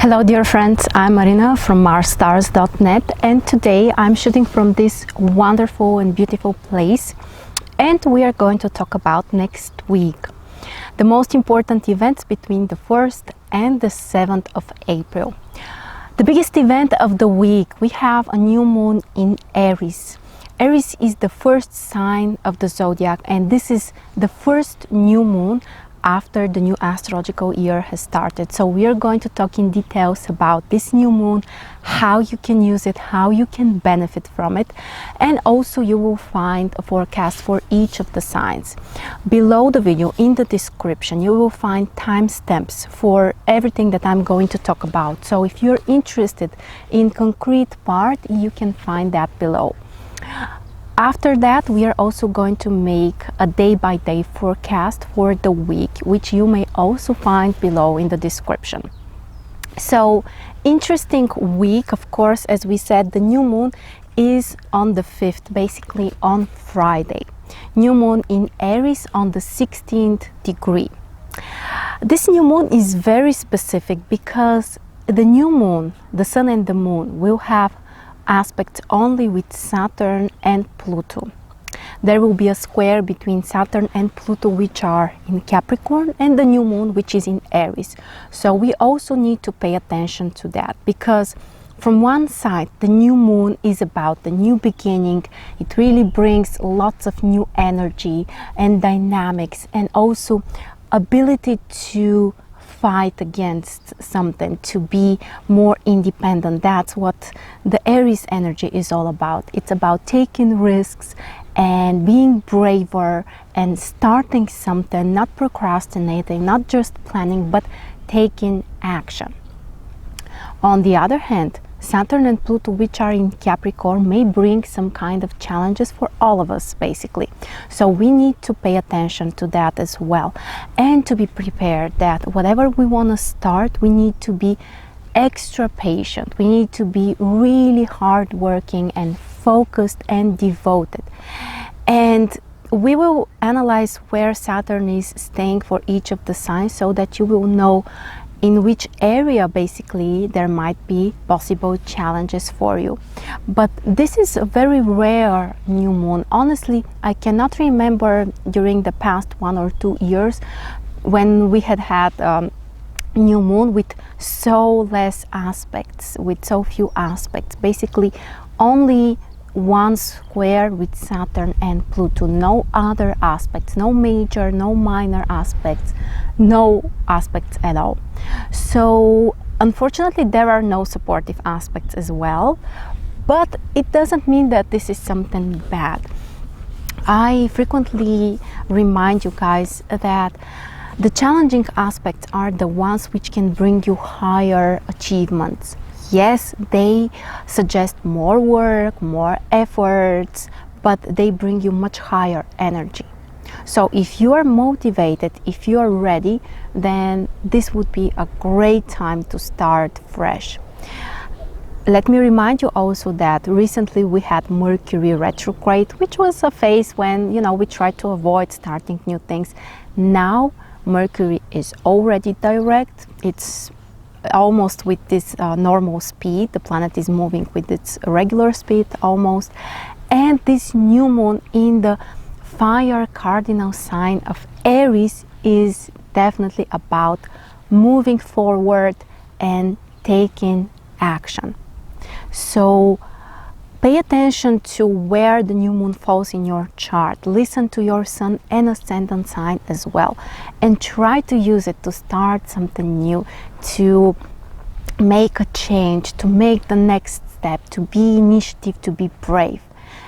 Hello dear friends, I'm Marina from marsstars.net, and today I'm shooting from this wonderful and beautiful place, and we are going to talk about next week, the most important events between the 1st and the 7th of April. The biggest event of the week, we have a new moon in Aries. Aries is the first sign of the zodiac, and this is the first new moon after the new astrological year has started. So we are going to talk in details about this new moon, how you can use it, how you can benefit from it, and also you will find a forecast for each of the signs. Below the video, in the description, you will find timestamps for everything that I'm going to talk about. So if you're interested in concrete part, you can find that below. After that, we are also going to make a day-by-day forecast for the week, which you may also find below in the description. So, interesting week, of course. As we said, the new moon is on the 5th, basically on Friday. New moon in Aries on the 16th degree. This new moon is very specific because the new moon, the sun and the moon, will have aspects only with Saturn and Pluto. There will be a square between Saturn and Pluto, which are in Capricorn, and the new moon, which is in Aries. So we also need to pay attention to that, because from one side, the new moon is about the new beginning. It really brings lots of new energy and dynamics, and also ability to fight against something, to be more independent. That's what the Aries energy is all about. It's about taking risks and being braver and starting something, not procrastinating, not just planning, but taking action. On the other hand, Saturn and Pluto, which are in Capricorn, may bring some kind of challenges for all of us, basically. So we need to pay attention to that as well, and to be prepared that whatever we want to start, we need to be extra patient. We need to be really hardworking and focused and devoted. And we will analyze where Saturn is staying for each of the signs, so that you will know in which area basically there might be possible challenges for you. But this is a very rare new moon. Honestly, I cannot remember during the past 1 or 2 years when we had new moon with so less aspects, with so few aspects. Basically only one square with Saturn and Pluto, no other aspects, no major, no minor aspects, no aspects at all. So unfortunately there are no supportive aspects as well, but it doesn't mean that this is something bad. I frequently remind you guys that the challenging aspects are the ones which can bring you higher achievements. Yes, they suggest more work, more efforts, but they bring you much higher energy. So if you are motivated, if you are ready, then this would be a great time to start fresh. Let me remind you also that recently we had Mercury retrograde, which was a phase when, we tried to avoid starting new things. Now Mercury is already direct. It's almost with this normal speed. The planet is moving with its regular speed almost. And this new moon in the fire cardinal sign of Aries is definitely about moving forward and taking action. So pay attention to where the new moon falls in your chart. Listen to your sun and ascendant sign as well, and try to use it to start something new, to make a change, to make the next step, to be initiative, to be brave.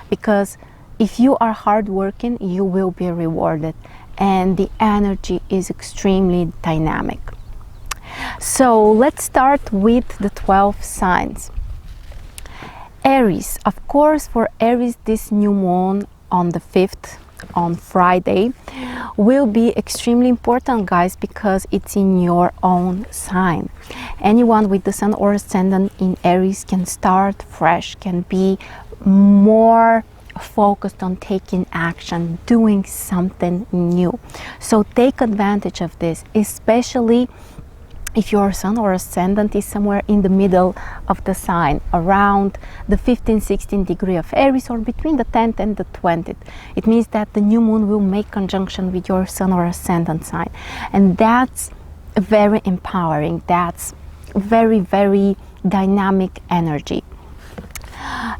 Because if you are hardworking, you will be rewarded, and the energy is extremely dynamic. So let's start with the 12 signs. Aries, of course, for Aries, this new moon on the 5th, on Friday, will be extremely important, guys, because it's in your own sign. Anyone with the sun or ascendant in Aries can start fresh, can be more focused on taking action, doing something new. So take advantage of this, especially if your sun or ascendant is somewhere in the middle of the sign, around the 15-16 degree of Aries, or between the 10th and the 20th, it means that the new moon will make conjunction with your sun or ascendant sign. And that's very empowering. That's very, very dynamic energy.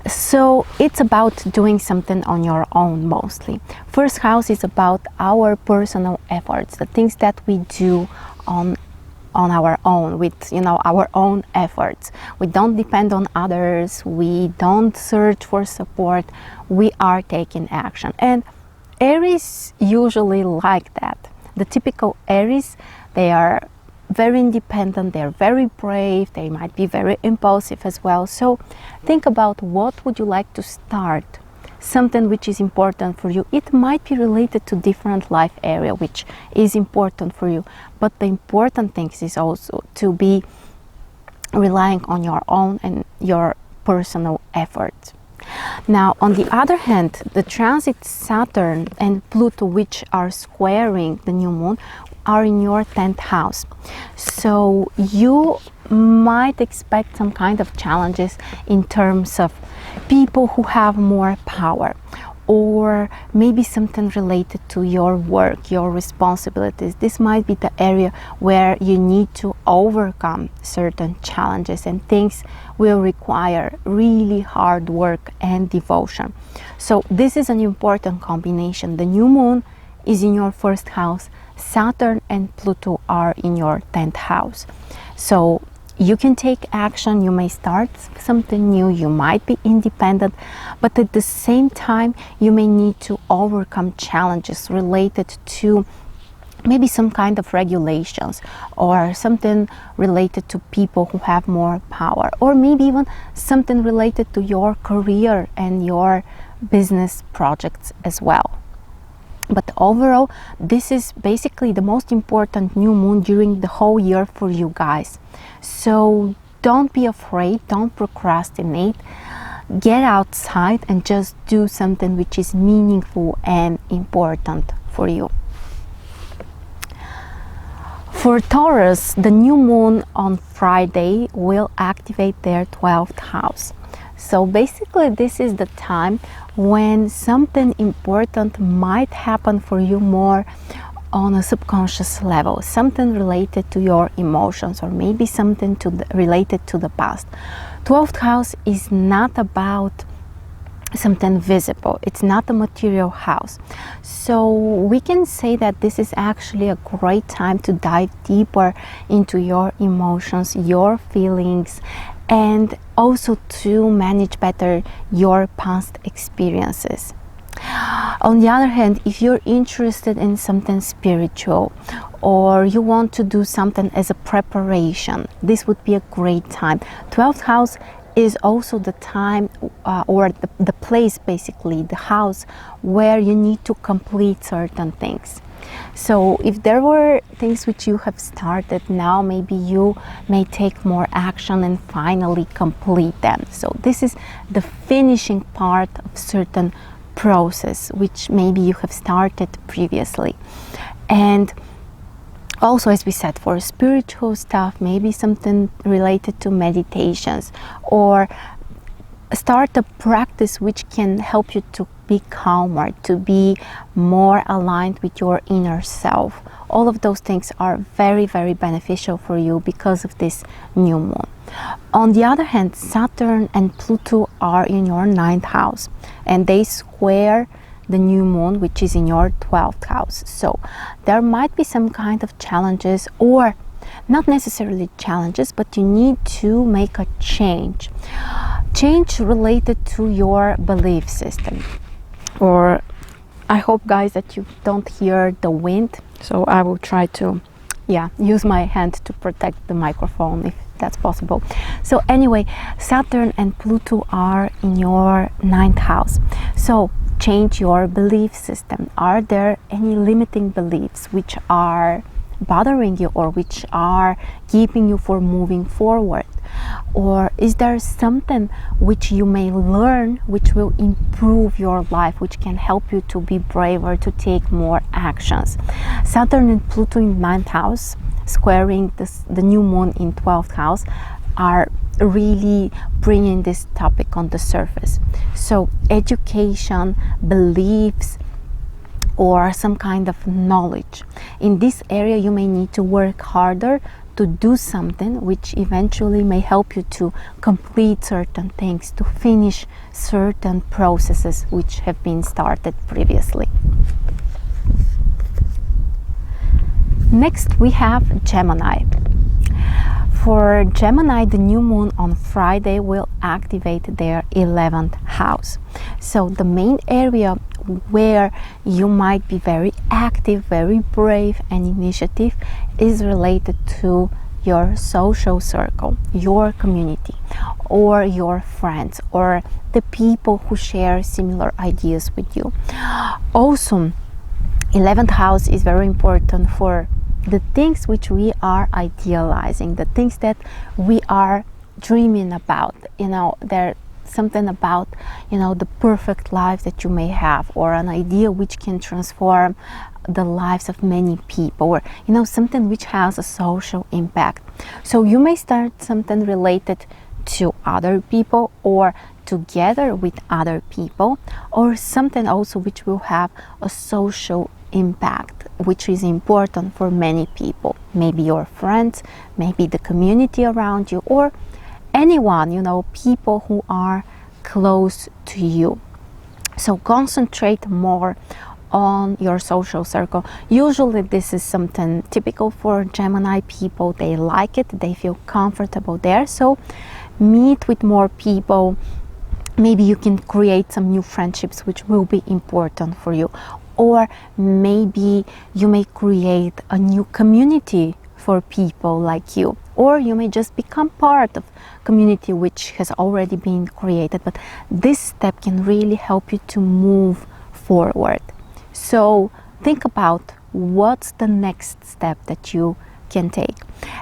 So it's about doing something on your own mostly. First house is about our personal efforts, the things that we do on our own, with our own efforts. We don't depend on others, we don't search for support, we are taking action. And Aries usually like that. The typical Aries, they are very independent, they're very brave, they might be very impulsive as well. So think about, what would you like to start? Something which is important for you. It might be related to different life area which is important for you, but the important thing is also to be relying on your own and your personal effort. Now, on the other hand, the transit Saturn and Pluto, which are squaring the new moon, are in your 10th house. So you might expect some kind of challenges in terms of people who have more power, or maybe something related to your work, your responsibilities. This might be the area where you need to overcome certain challenges, and things will require really hard work and devotion. So this is an important combination. The new moon is in your first house, Saturn and Pluto are in your 10th house. So you can take action, you may start something new, you might be independent, but at the same time you may need to overcome challenges related to maybe some kind of regulations, or something related to people who have more power, or maybe even something related to your career and your business projects as well. But overall, this is basically the most important new moon during the whole year for you guys. So don't be afraid, don't procrastinate. Get outside and just do something which is meaningful and important for you. For Taurus, the new moon on Friday will activate their 12th house. So basically this is the time when something important might happen for you more on a subconscious level, something related to your emotions, or maybe something related to the past. 12th house is not about something visible, it's not a material house. So we can say that this is actually a great time to dive deeper into your emotions, your feelings, and also to manage better your past experiences. On the other hand, if you're interested in something spiritual, or you want to do something as a preparation, this would be a great time. 12th house is also the time or the place, basically the house where you need to complete certain things. So if there were things which you have started now, maybe you may take more action and finally complete them. So this is the finishing part of certain process which maybe you have started previously. And also, as we said, for spiritual stuff, maybe something related to meditations, or start a practice which can help you to be calmer, to be more aligned with your inner self. All of those things are very, very beneficial for you because of this new moon. On the other hand, Saturn and Pluto are in your 9th house, and they square the new moon, which is in your 12th house. So there might be some kind of challenges, or not necessarily challenges, but you need to make a change related to your belief system. Or I hope, guys, that you don't hear the wind, so I will try to use my hand to protect the microphone if that's possible. So anyway, Saturn and Pluto are in your 9th house. So change your belief system. Are there any limiting beliefs which are bothering you, or which are keeping you from moving forward? Or is there something which you may learn which will improve your life, which can help you to be braver, to take more actions? Saturn and Pluto in 9th house squaring the new moon in 12th house are really bringing this topic on the surface. So education, beliefs, or some kind of knowledge. In this area, you may need to work harder to do something which eventually may help you to complete certain things, to finish certain processes which have been started previously. Next, we have Gemini. For Gemini, the new moon on Friday will activate their 11th house. So the main area where you might be very active, very brave and initiative is related to your social circle, your community, or your friends, or the people who share similar ideas with you. Also, 11th house is very important for the things which we are idealizing, the things that we are dreaming about. There's something about, the perfect life that you may have, or an idea which can transform the lives of many people, or, something which has a social impact. So you may start something related to other people, or together with other people, or something also which will have a social impact, which is important for many people, maybe your friends, maybe the community around you, or anyone, people who are close to you. So concentrate more on your social circle. Usually this is something typical for Gemini people. They like it, they feel comfortable there. So meet with more people. Maybe you can create some new friendships which will be important for you. Or maybe you may create a new community for people like you, or you may just become part of community which has already been created. But this step can really help you to move forward. So think about what's the next step that you can take.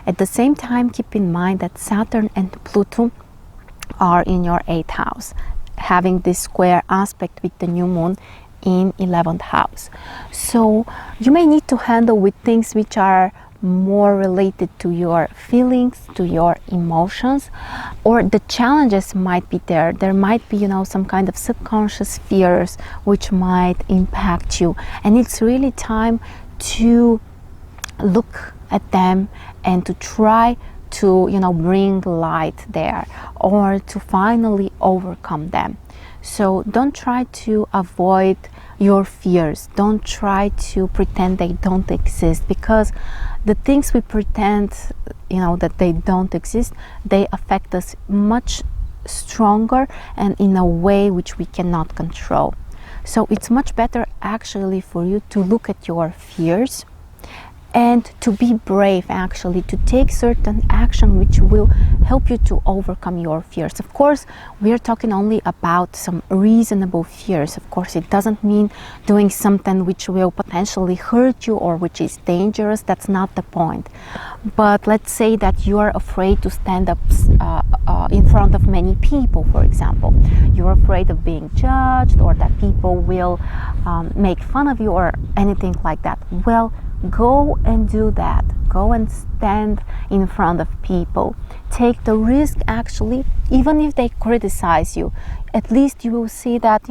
At the same time, keep in mind that Saturn and Pluto are in your 8th house, having this square aspect with the new moon in 11th house. So you may need to handle with things which are more related to your feelings, to your emotions, or the challenges might be there. There might be, some kind of subconscious fears which might impact you. And it's really time to look at them and to try to, bring light there, or to finally overcome them. So don't try to avoid your fears. Don't try to pretend they don't exist, because the things we pretend, that they don't exist, they affect us much stronger and in a way which we cannot control. So it's much better actually for you to look at your fears and to be brave, actually, to take certain action which will help you to overcome your fears. Of course, we are talking only about some reasonable fears. Of course, it doesn't mean doing something which will potentially hurt you or which is dangerous. That's not the point. But let's say that you are afraid to stand up in front of many people, for example. You're afraid of being judged, or that people will make fun of you, or anything like that. Well, go and do that. Go and stand in front of people. Take the risk, actually, even if they criticize you. At least you will see that,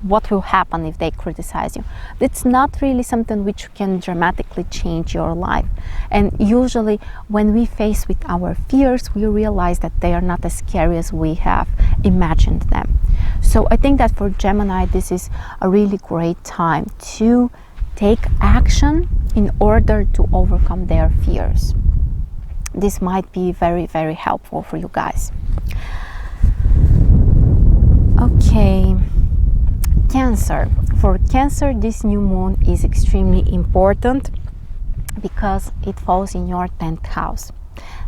what will happen if they criticize you. It's not really something which can dramatically change your life. And usually when we face with our fears, we realize that they are not as scary as we have imagined them. So I think that for Gemini, this is a really great time to take action in order to overcome their fears. This might be very, very helpful for you guys. Okay, Cancer. For Cancer, this new moon is extremely important because it falls in your 10th house.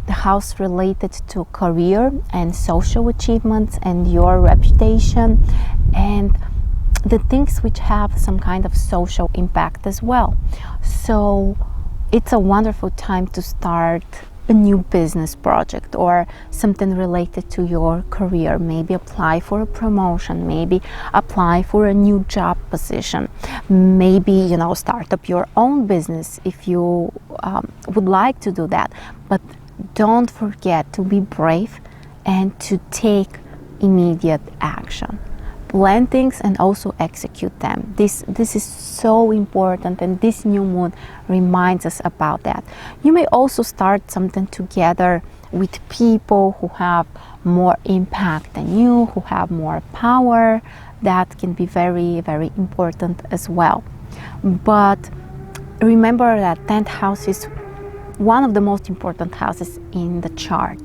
The house related to career and social achievements and your reputation and the things which have some kind of social impact as well. So it's a wonderful time to start a new business project or something related to your career. Maybe apply for a promotion, maybe apply for a new job position, maybe, you know, start up your own business if you would like to do that. But don't forget to be brave and to take immediate action. Plan things and also execute them. This is so important, and this new moon reminds us about that. You may also start something together with people who have more impact than you, who have more power. That can be very, very important as well. But remember that 10th house is one of the most important houses in the chart.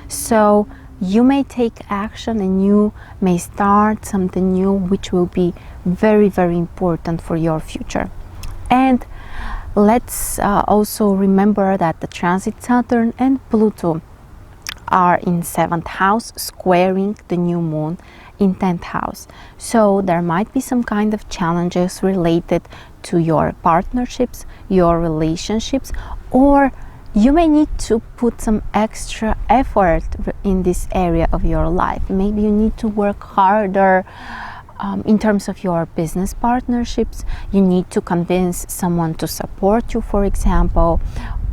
So you may take action and you may start something new which will be very, very important for your future. And let's also remember that the transit Saturn and Pluto are in 7th house, squaring the new moon in 10th house. So there might be some kind of challenges related to your partnerships, your relationships, or you may need to put some extra effort in this area of your life. Maybe you need to work harder in terms of your business partnerships. You need to convince someone to support you, for example,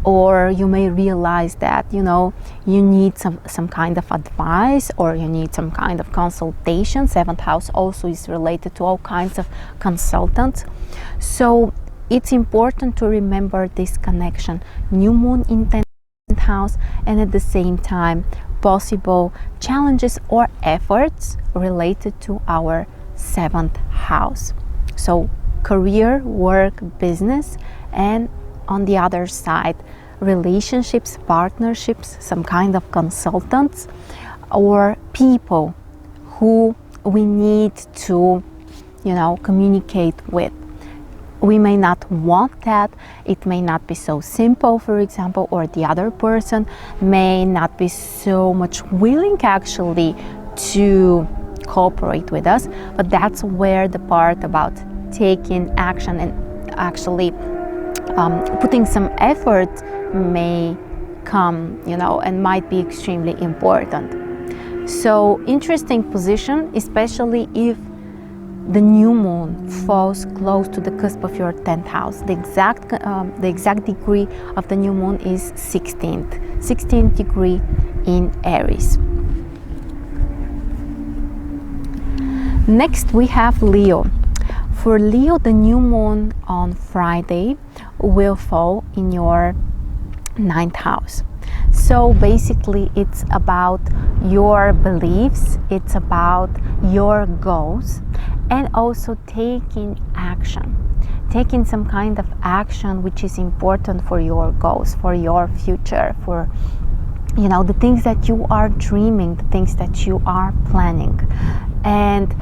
or you may realize that, you know, you need some kind of advice, or you need some kind of consultation. 7th house also is related to all kinds of consultants. So it's important to remember this connection. New moon in 10th house, and at the same time possible challenges or efforts related to our 7th house. So career, work, business, and on the other side, relationships, partnerships, some kind of consultants or people who we need to, you know, communicate with. We may not want that. It may not be so simple, for example, or the other person may not be so much willing actually to cooperate with us. But that's where the part about taking action and actually putting some effort may come, you know, and might be extremely important. So interesting position, especially if the new moon falls close to the cusp of your 10th house. The exact degree of the new moon is 16th degree in Aries. Next we have Leo. For Leo, the new moon on Friday will fall in your 9th house. So basically it's about your beliefs, it's about your goals, and also taking action, taking some kind of action which is important for your goals, for your future, for, you know, the things that you are dreaming, the things that you are planning. And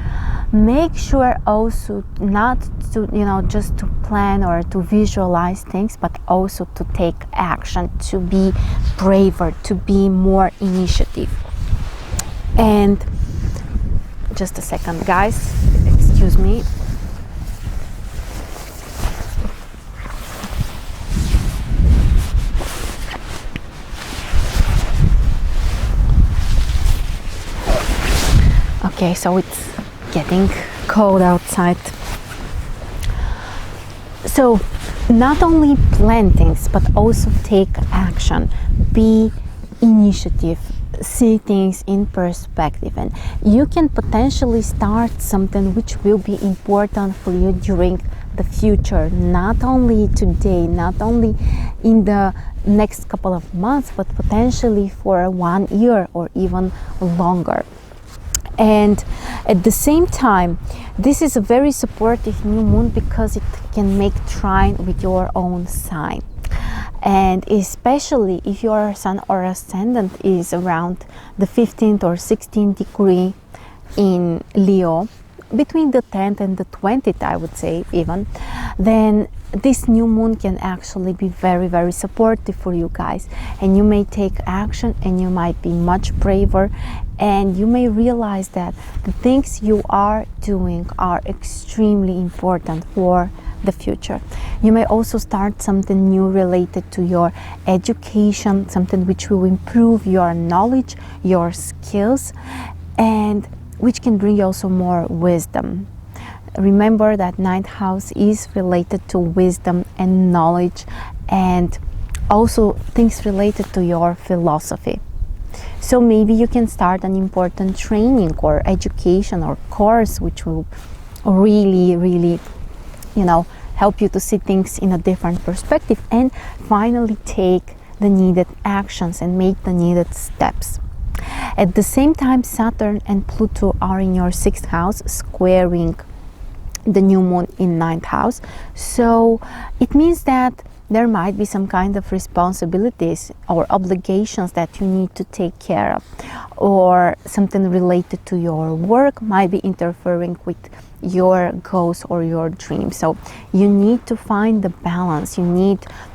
make sure also not to, you know, just to plan or to visualize things, but also to take action, to be braver, to be more initiative. And just a second, guys, excuse me. Okay, so it's getting cold outside. So not only plan things, but also take action, be initiative, see things in perspective, and you can potentially start something which will be important for you during the future, not only today, not only in the next couple of months, but potentially for 1 year or even longer. And at the same time, this is a very supportive new moon because it can make trine with your own sign. And especially if your sun or ascendant is around the 15th or 16th degree in Leo, between the 10th and the 20th, I would say even, then this new moon can actually be very, very supportive for you guys. And you may take action and you might be much braver, and you may realize that the things you are doing are extremely important for the future. You may also start something new related to your education, something which will improve your knowledge, your skills, and which can bring you also more wisdom. Remember that ninth house is related to wisdom and knowledge, and also things related to your philosophy. So maybe you can start an important training or education or course which will really help you to see things in a different perspective, and finally take the needed actions and make the needed steps. At the same time, Saturn and Pluto are in your 6th house, squaring the new moon in 9th house. So it means that there might be some kind of responsibilities or obligations that you need to take care of, or something related to your work might be interfering with your goals or your dreams. So you need to find the balance.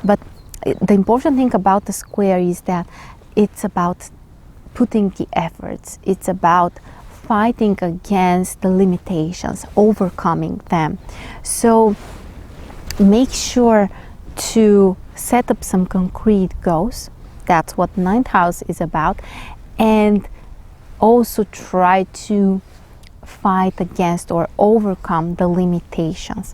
But the important thing about the square is that it's about putting the efforts. It's about fighting against the limitations, overcoming them. So make sure to set up some concrete goals. That's what 9th house is about. And also try to fight against or overcome the limitations.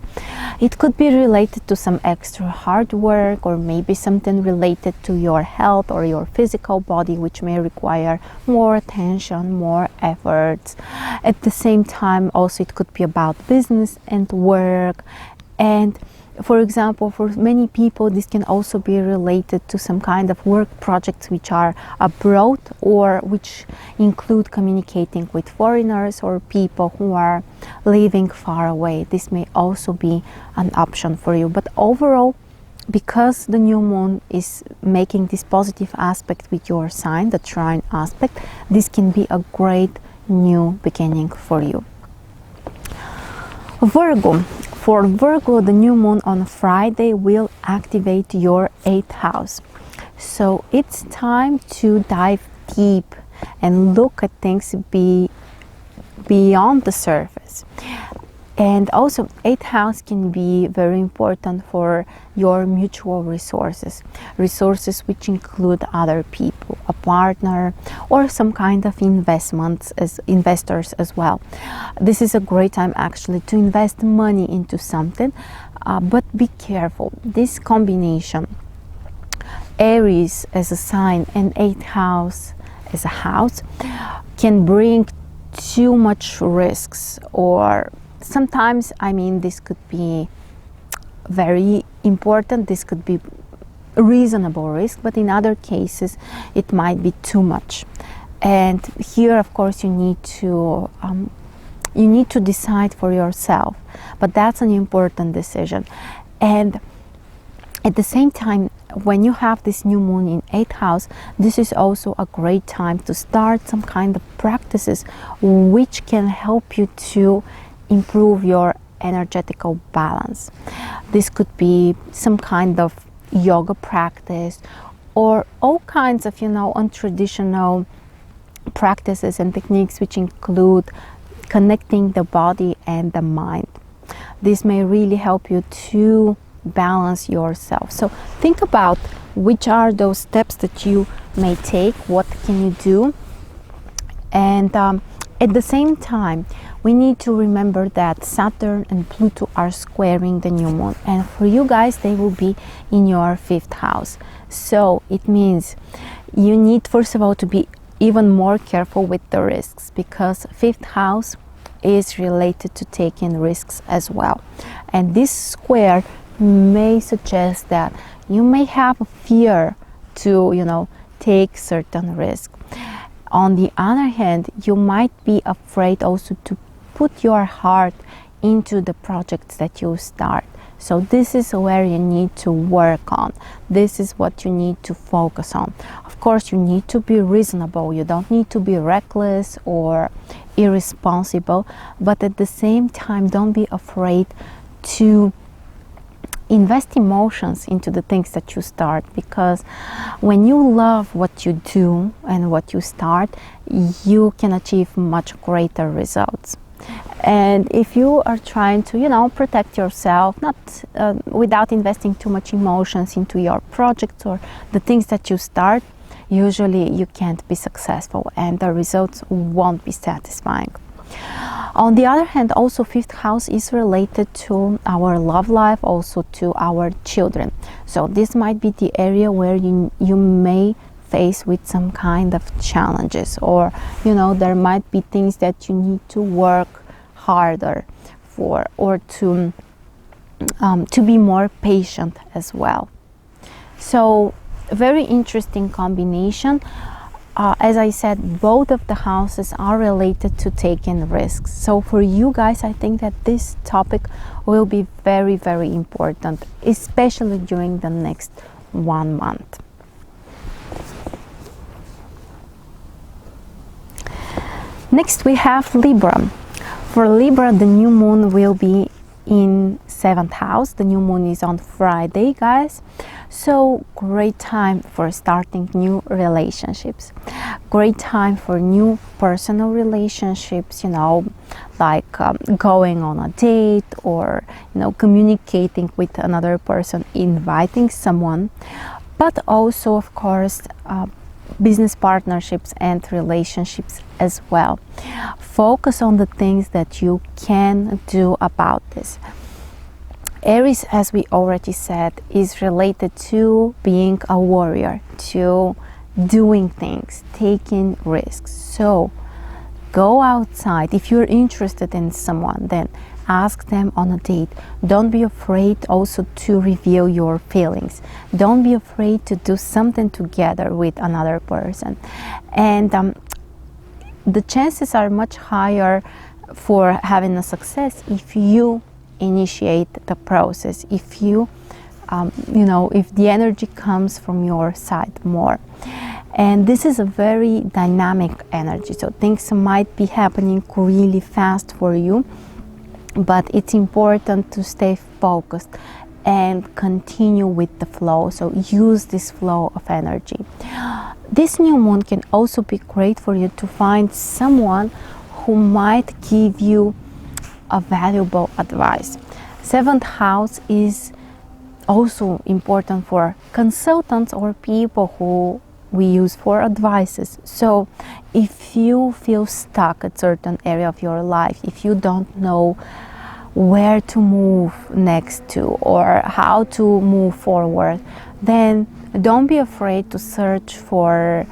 It could be related to some extra hard work, or maybe something related to your health or your physical body, which may require more attention, more efforts. At the same time, also it could be about business and work. And for example, for many people, this can also be related to some kind of work projects which are abroad, or which include communicating with foreigners or people who are living far away. This may also be an option for you. But overall, because the new moon is making this positive aspect with your sign, the trine aspect, this can be a great new beginning for you. Virgo. For Virgo, the new moon on Friday will activate your 8th house. So it's time to dive deep and look at things beyond the surface. And also, 8th house can be very important for your mutual resources which include other people, a partner, or some kind of investors as well. This is a great time actually to invest money into something, but be careful. This combination, Aries as a sign and 8th house as a house, can bring too much risks, or sometimes, this could be very important, this could be a reasonable risk, but in other cases it might be too much. And here, of course, you need to decide for yourself, but that's an important decision. And at the same time, when you have this new moon in 8th house, this is also a great time to start some kind of practices which can help you to improve your energetical balance. This could be some kind of yoga practice, or all kinds of untraditional practices and techniques which include connecting the body and the mind. This may really help you to balance yourself. So think about which are those steps that you may take, what can you do. And at the same time, we need to remember that Saturn and Pluto are squaring the new moon, and for you guys they will be in your 5th house. So it means you need, first of all, to be even more careful with the risks, because 5th house is related to taking risks as well. And this square may suggest that you may have a fear to take certain risks. On the other hand, you might be afraid also to put your heart into the projects that you start. So this is where you need to work on. This is what you need to focus on. Of course, you need to be reasonable. You don't need to be reckless or irresponsible, but at the same time, don't be afraid to invest emotions into the things that you start, because when you love what you do and what you start, you can achieve much greater results. And if you are trying to, you know, protect yourself, not without investing too much emotions into your projects or the things that you start, usually you can't be successful and the results won't be satisfying. On the other hand, also fifth house is related to our love life, also to our children. So this might be the area where you may face with some kind of challenges, or, you know, there might be things that you need to work harder for, or to be more patient as well. So very interesting combination. As I said, both of the houses are related to taking risks. So for you guys, I think that this topic will be very, very important, especially during the next 1 month. Next we have Libra. For Libra, the new moon will be in 7th house. The new moon is on Friday, guys. So great time for starting new relationships, great time for new personal relationships, you know, like going on a date, or, you know, communicating with another person, inviting someone, but also, of course, business partnerships and relationships as well. Focus on the things that you can do about this. Aries, as we already said, is related to being a warrior, to doing things, taking risks. So go outside. If you're interested in someone, then ask them on a date. Don't be afraid also to reveal your feelings. Don't be afraid to do something together with another person. And the chances are much higher for having a success if you initiate the process, if you you know, if the energy comes from your side more. And this is a very dynamic energy, so things might be happening really fast for you, but it's important to stay focused and continue with the flow. So use this flow of energy. This new moon can also be great for you to find someone who might give you a valuable advice. 7th house is also important for consultants or people who we use for advices. So if you feel stuck at certain area of your life, if you don't know where to move next to or how to move forward, then don't be afraid to search for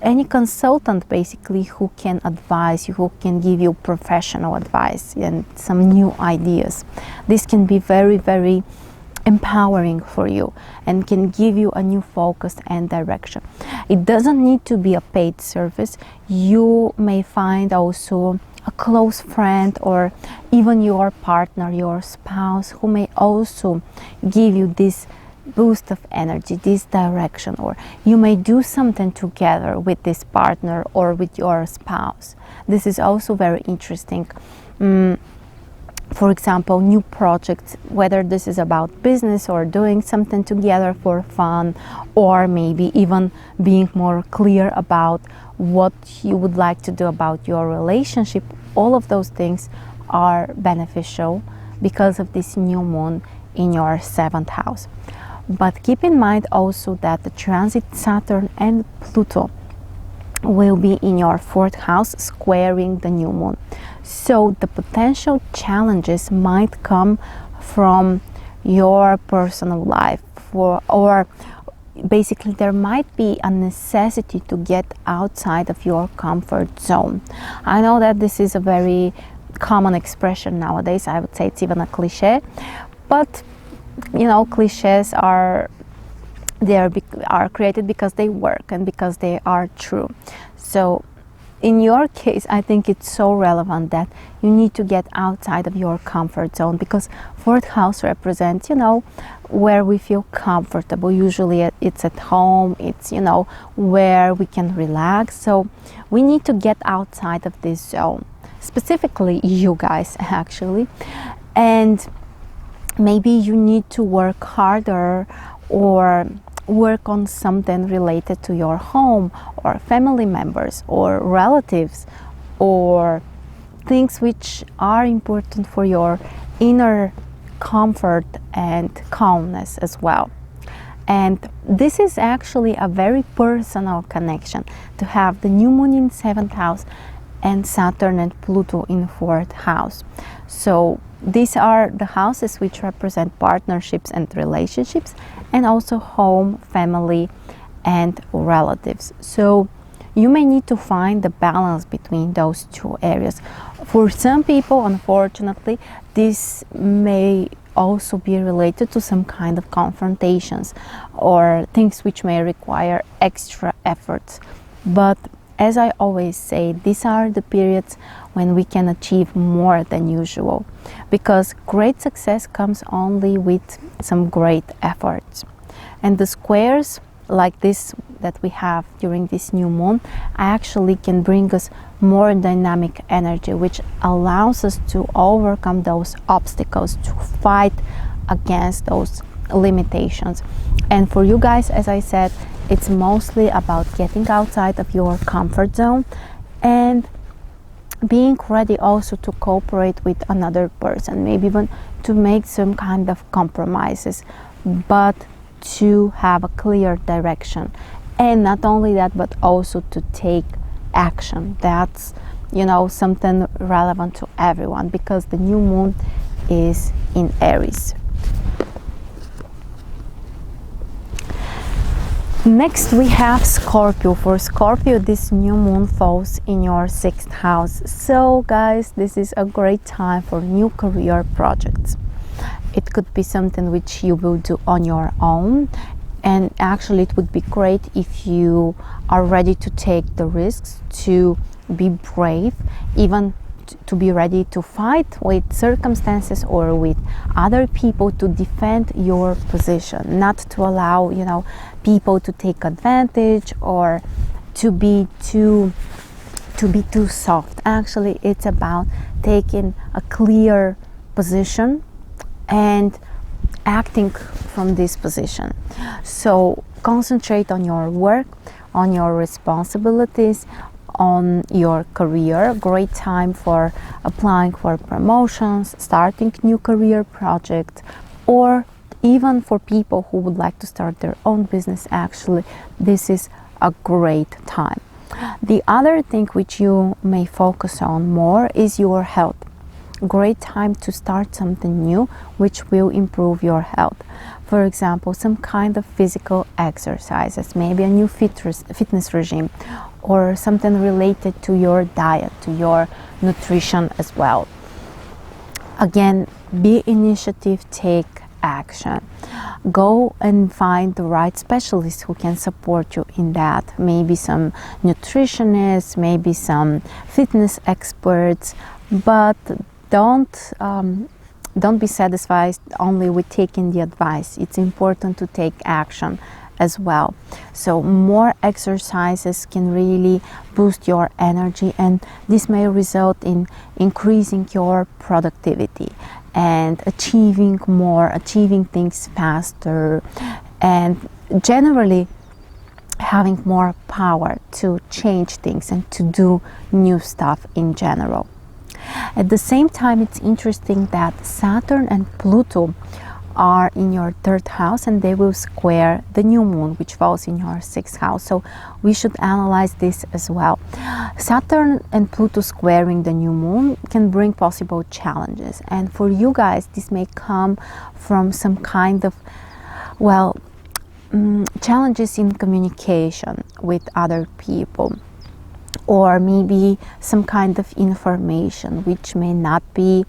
any consultant basically who can advise you, who can give you professional advice and some new ideas. This can be very, very empowering for you and can give you a new focus and direction. It doesn't need to be a paid service. You may find also a close friend or even your partner, your spouse, who may also give you this boost of energy, this direction, or you may do something together with this partner or with your spouse. This is also very interesting. For example, new projects, whether this is about business or doing something together for fun, or maybe even being more clear about what you would like to do about your relationship. All of those things are beneficial because of this new moon in your 7th house. But keep in mind also that the transit Saturn and Pluto will be in your 4th house, squaring the new moon. So the potential challenges might come from your personal life, or basically there might be a necessity to get outside of your comfort zone. I know that this is a very common expression nowadays. I would say it's even a cliche, but you know, cliches are created because they work and because they are true. So in your case, I think it's so relevant that you need to get outside of your comfort zone, because 4th house represents, you know, where we feel comfortable. Usually it's at home, it's, you know, where we can relax. So we need to get outside of this zone, specifically you guys actually. And maybe you need to work harder or work on something related to your home or family members or relatives, or things which are important for your inner comfort and calmness as well. And this is actually a very personal connection to have the new moon in 7th house and Saturn and Pluto in 4th house. So these are the houses which represent partnerships and relationships, and also home, family, and relatives. So you may need to find the balance between those two areas. For some people, unfortunately, this may also be related to some kind of confrontations or things which may require extra efforts. But as I always say, these are the periods when we can achieve more than usual, because great success comes only with some great efforts. And the squares like this that we have during this new moon actually can bring us more dynamic energy, which allows us to overcome those obstacles, to fight against those limitations. And for you guys, as I said, it's mostly about getting outside of your comfort zone and being ready also to cooperate with another person, maybe even to make some kind of compromises, but to have a clear direction. And not only that, but also to take action. That's, you know, something relevant to everyone, because the new moon is in Aries. Next we have Scorpio. For Scorpio, this new moon falls in your 6th house. So guys, this is a great time for new career projects. It could be something which you will do on your own, and actually it would be great if you are ready to take the risks, to be brave, even to be ready to fight with circumstances or with other people to defend your position, not to allow, you know, people to take advantage or to be too soft. Actually, it's about taking a clear position and acting from this position. So concentrate on your work, on your responsibilities, on your career. Great time for applying for promotions, starting new career projects, or even for people who would like to start their own business. Actually, this is a great time. The other thing which you may focus on more is your health. Great time to start something new which will improve your health. For example, some kind of physical exercises, maybe a new fitness regime, or something related to your diet, to your nutrition as well. Again, be initiative, take action. Go and find the right specialist who can support you in that. Maybe some nutritionists, maybe some fitness experts, but don't be satisfied only with taking the advice. It's important to take action as well. So more exercises can really boost your energy, and this may result in increasing your productivity and achieving more, achieving things faster, and generally having more power to change things and to do new stuff in general. At the same time, it's interesting that Saturn and Pluto are in your 3rd house, and they will square the new moon, which falls in your 6th house. So we should analyze this as well. Saturn and Pluto squaring the new moon can bring possible challenges, and for you guys this may come from some kind of, well, challenges in communication with other people, or maybe some kind of information which may not be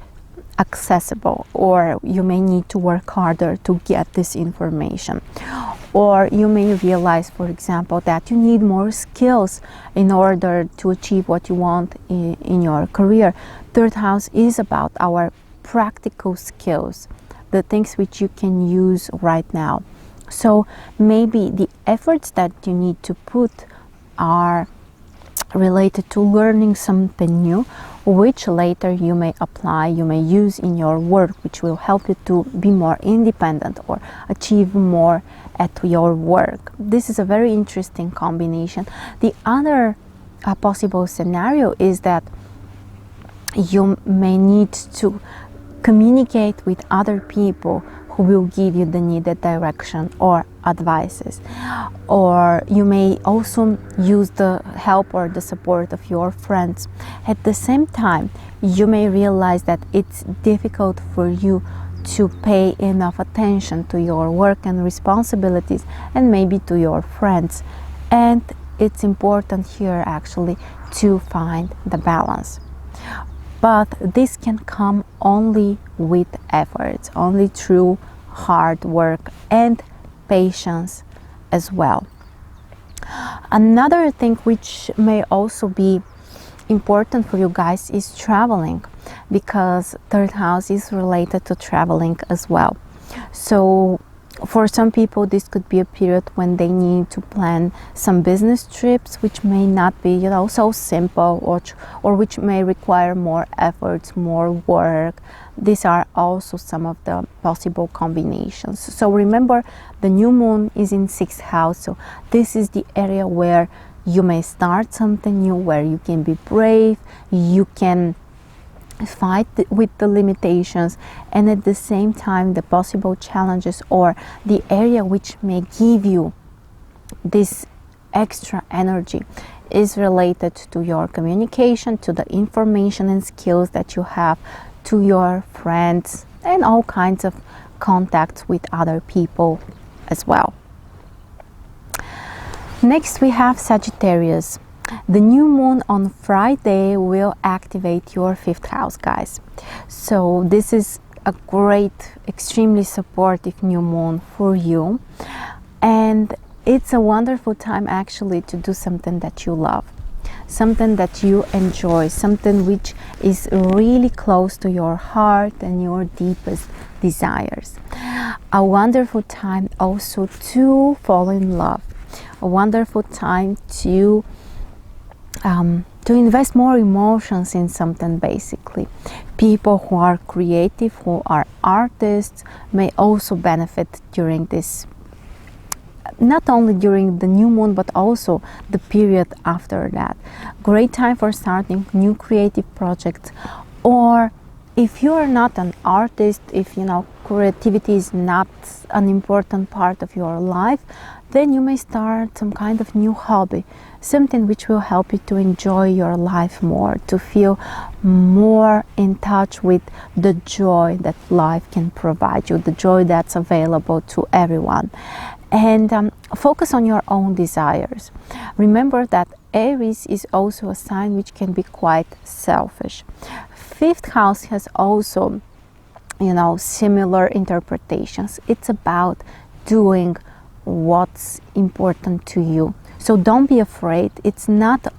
accessible, or you may need to work harder to get this information. Or you may realize, for example, that you need more skills in order to achieve what you want in your career. 3rd house is about our practical skills, the things which you can use right now. So maybe the efforts that you need to put are related to learning something new, which later you may apply, you may use in your work, which will help you to be more independent or achieve more at your work. This is a very interesting combination. The other possible scenario is that you may need to communicate with other people who will give you the needed direction or advices, or you may also use the help or the support of your friends. At the same time, you may realize that it's difficult for you to pay enough attention to your work and responsibilities, and maybe to your friends, and it's important here actually to find the balance. But this can come only with efforts, only through hard work and patience as well. Another thing which may also be important for you guys is traveling, because third house is related to traveling as well. So for some people, this could be a period when they need to plan some business trips, which may not be, so simple, or which may require more efforts, more work. These are also some of the possible combinations. So remember, the new moon is in 6th house, so this is the area where you may start something new, where you can be brave, you can fight with the limitations, and at the same time the possible challenges or the area which may give you this extra energy is related to your communication, to the information and skills that you have, to your friends, and all kinds of contacts with other people as well. Next we have Sagittarius. The new moon on Friday will activate your 5th house, guys. So this is a great, extremely supportive new moon for you. And it's a wonderful time actually to do something that you love, something that you enjoy, something which is really close to your heart and your deepest desires. A wonderful time also to fall in love. A wonderful time to invest more emotions in something, basically. People who are creative, who are artists, may also benefit during this, not only during the new moon, but also the period after that. Great time for starting new creative projects. Or if you are not an artist, if creativity is not an important part of your life, then you may start some kind of new hobby, something which will help you to enjoy your life more, to feel more in touch with the joy that life can provide you, the joy that's available to everyone. And focus on your own desires. Remember that Aries is also a sign which can be quite selfish. 5th house has also, similar interpretations. It's about doing what's important to you. So don't be afraid. It's not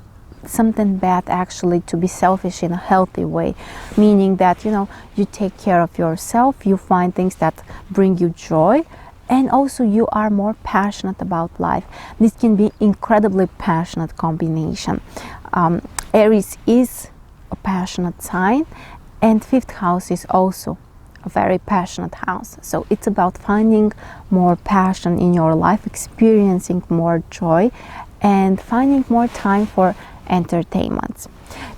something bad actually to be selfish in a healthy way, meaning that you take care of yourself, you find things that bring you joy, and also you are more passionate about life. This can be incredibly passionate combination. Aries is a passionate sign, and 5th house is also a very passionate house. So it's about finding more passion in your life, experiencing more joy, and finding more time for entertainment.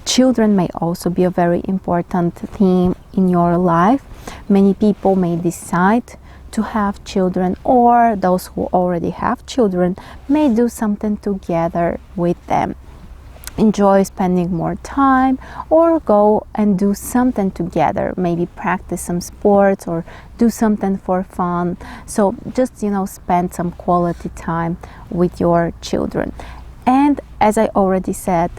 Children may also be a very important theme in your life. Many people may decide to have children, or those who already have children may do something together with them. Enjoy spending more time, or go and do something together, maybe practice some sports or do something for fun. So just spend some quality time with your children. And as I already said,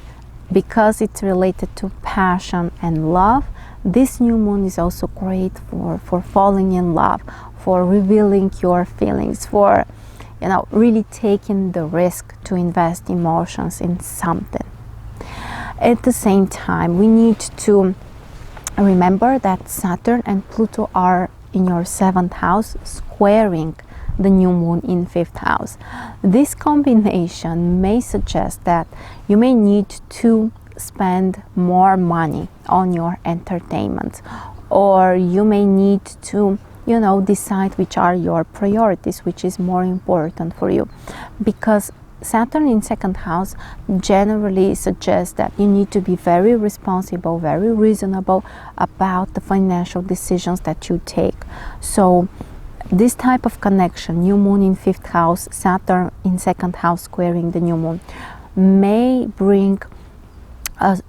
because it's related to passion and love, this new moon is also great for falling in love, for revealing your feelings, for really taking the risk to invest emotions in something. At the same time, we need to remember that Saturn and Pluto are in your 7th house, squaring the new moon in 5th house. This combination may suggest that you may need to spend more money on your entertainment, or you may need to decide which are your priorities, which is more important for you, because Saturn in second house generally suggests that you need to be very responsible, very reasonable about the financial decisions that you take. So this type of connection, new moon in fifth house, Saturn in second house squaring the new moon, may bring a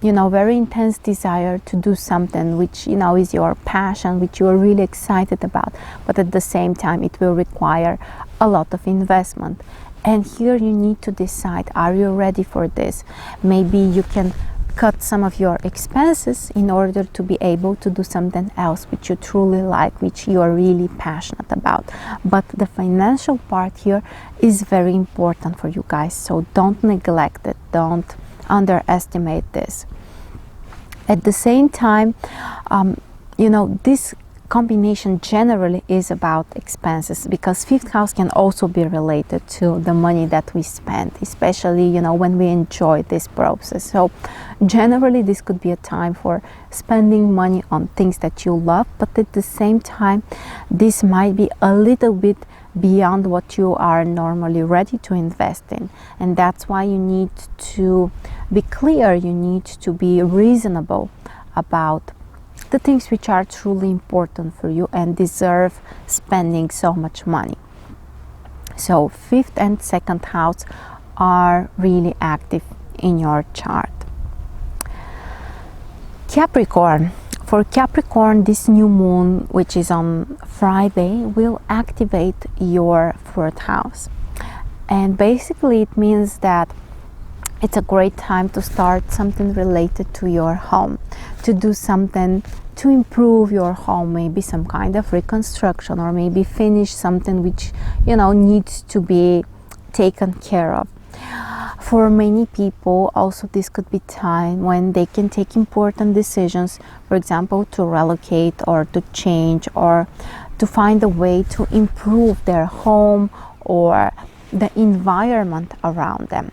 very intense desire to do something which is your passion, which you are really excited about, but at the same time it will require a lot of investment. And here you need to decide, are you ready for this? Maybe you can cut some of your expenses in order to be able to do something else which you truly like, which you are really passionate about. But the financial part here is very important for you guys, so don't neglect it, don't underestimate this. At the same time, this combination generally is about expenses, because fifth house can also be related to the money that we spend, especially when we enjoy this process. So generally this could be a time for spending money on things that you love, but at the same time this might be a little bit beyond what you are normally ready to invest in, and that's why you need to be clear, you need to be reasonable about the things which are truly important for you and deserve spending so much money. So fifth and second house are really active in your chart. Capricorn. For Capricorn, this new moon, which is on Friday, will activate your fourth house. And basically it means that it's a great time to start something related to your home, to do something to improve your home, maybe some kind of reconstruction, or maybe finish something which needs to be taken care of. For many people also this could be time when they can take important decisions, for example to relocate or to change or to find a way to improve their home or the environment around them.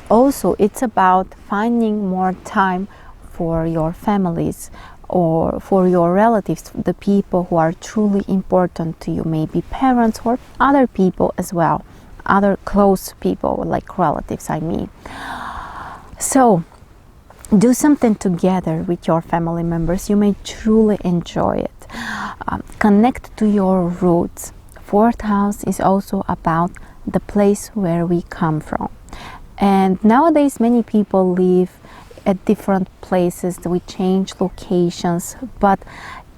Also, it's about finding more time for your families or for your relatives, the people who are truly important to you, maybe parents or other people as well, other close people like relatives, I mean. So do something together with your family members. You may truly enjoy it. Connect to your roots. Fourth house is also about the place where we come from. And nowadays many people live at different places, we change locations, but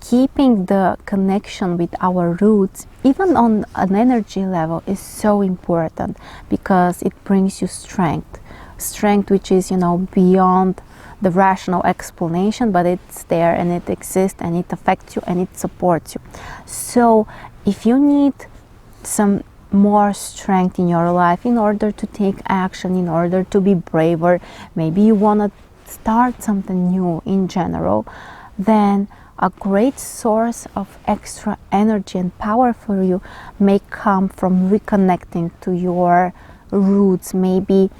keeping the connection with our roots, even on an energy level, is so important, because it brings you strength which is beyond the rational explanation, but it's there and it exists and it affects you and it supports you. So if you need some more strength in your life in order to take action, in order to be braver, maybe you want to start something new in general, then a great source of extra energy and power for you may come from reconnecting to your roots, maybe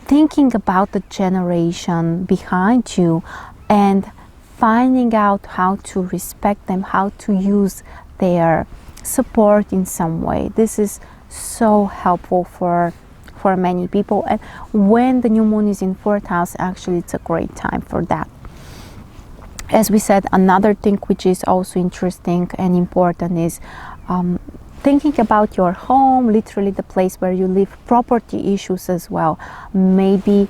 thinking about the generation behind you and finding out how to respect them, how to use their support in some way. This is so helpful for many people, and when the new moon is in fourth house, actually it's a great time for that. As we said, another thing which is also interesting and important is thinking about your home, literally the place where you live, property issues as well. Maybe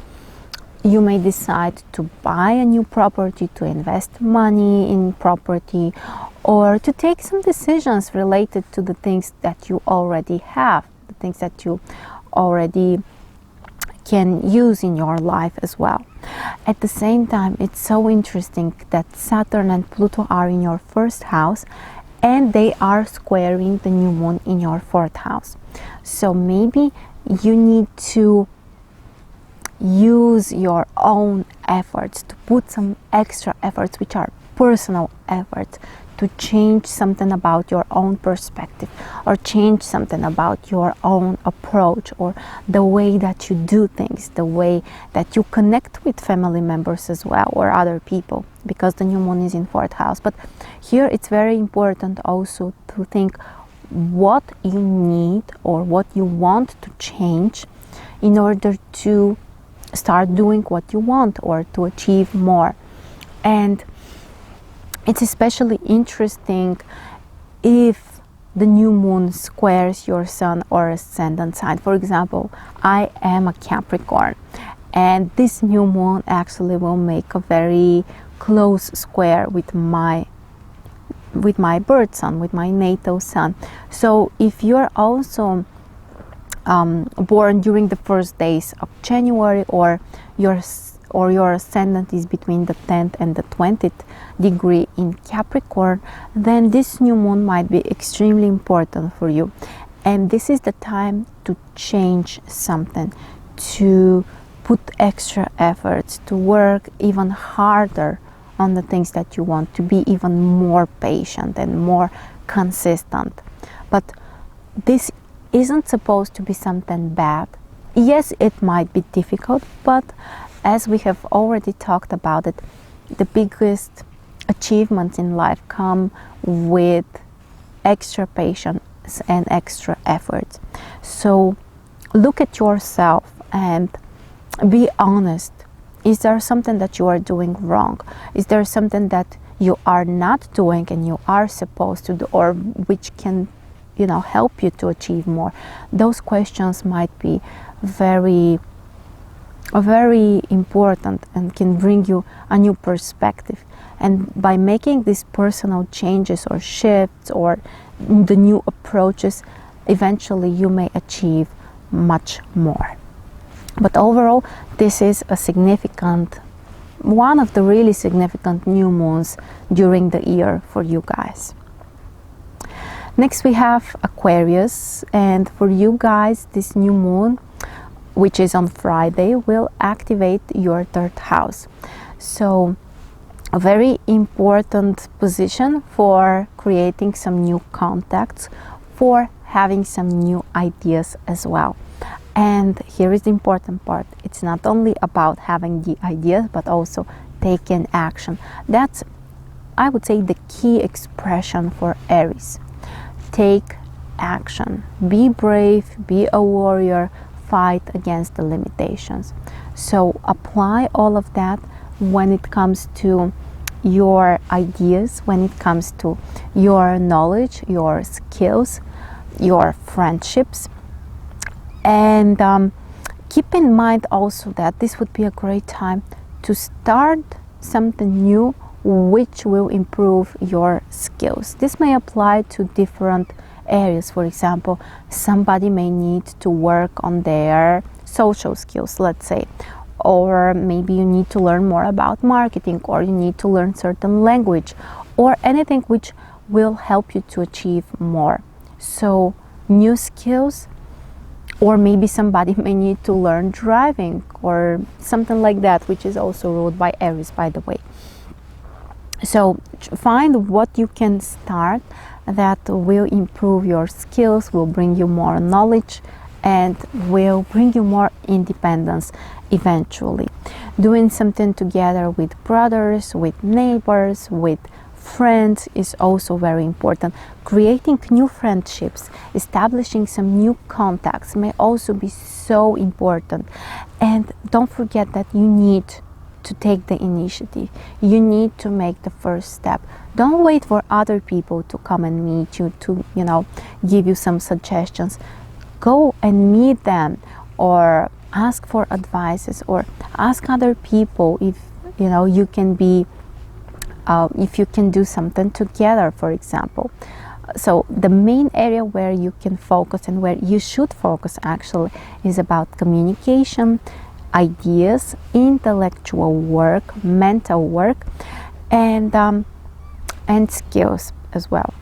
you may decide to buy a new property, to invest money in property, or to take some decisions related to the things that you already have, the things that you already can use in your life as well. At the same time, it's so interesting that Saturn and Pluto are in your first house and they are squaring the new moon in your fourth house. So maybe you need to use your own efforts, to put some extra efforts, which are personal efforts, to change something about your own perspective, or change something about your own approach, or the way that you do things, the way that you connect with family members as well, or other people, because the new moon is in fourth house. But here it's very important also to think, what you need or what you want to change in order to start doing what you want or to achieve more. And it's especially interesting if the new moon squares your sun or ascendant sign. For example, I am a Capricorn, and this new moon actually will make a very close square with my birth sun, with my natal sun. So if you're also born during the first days of January, or your ascendant is between the 10th and the 20th degree in Capricorn, then this new moon might be extremely important for you. And this is the time to change something, to put extra efforts, to work even harder on the things that you want, to be even more patient and more consistent. But this isn't supposed to be something bad. Yes, it might be difficult, but as we have already talked about it, the biggest achievements in life come with extra patience and extra effort. So look at yourself and be honest. Is there something that you are doing wrong? Is there something that you are not doing and you are supposed to do, or which can, help you to achieve more? Those questions might be very important and can bring you a new perspective. And by making these personal changes or shifts or the new approaches, eventually you may achieve much more. But overall, this is one of the really significant new moons during the year for you guys. Next we have Aquarius, and for you guys, this new moon, which is on Friday, will activate your third house. So a very important position for creating some new contacts, for having some new ideas as well. And here is the important part. It's not only about having the ideas, but also taking action. That's, I would say, the key expression for Aries. Take action. Be brave, be a warrior, fight against the limitations. So apply all of that when it comes to your ideas, when it comes to your knowledge, your skills, your friendships. And keep in mind also that this would be a great time to start something new which will improve your skills. This may apply to different areas. For example, somebody may need to work on their social skills, let's say, or maybe you need to learn more about marketing, or you need to learn certain language, or anything which will help you to achieve more. So new skills. Or maybe somebody may need to learn driving or something like that, which is also ruled by Aries, by the way. So find what you can start that will improve your skills, will bring you more knowledge, and will bring you more independence eventually. Doing something together with brothers, with neighbors, with friends is also very important. Creating new friendships, establishing some new contacts may also be so important. And don't forget that you need to take the initiative. You need to make the first step. Don't wait for other people to come and meet you, to give you some suggestions. Go and meet them, or ask for advices, or ask other people if you can be if you can do something together, for example. So the main area where you can focus, and where you should focus actually, is about communication, ideas, intellectual work, mental work, and skills as well.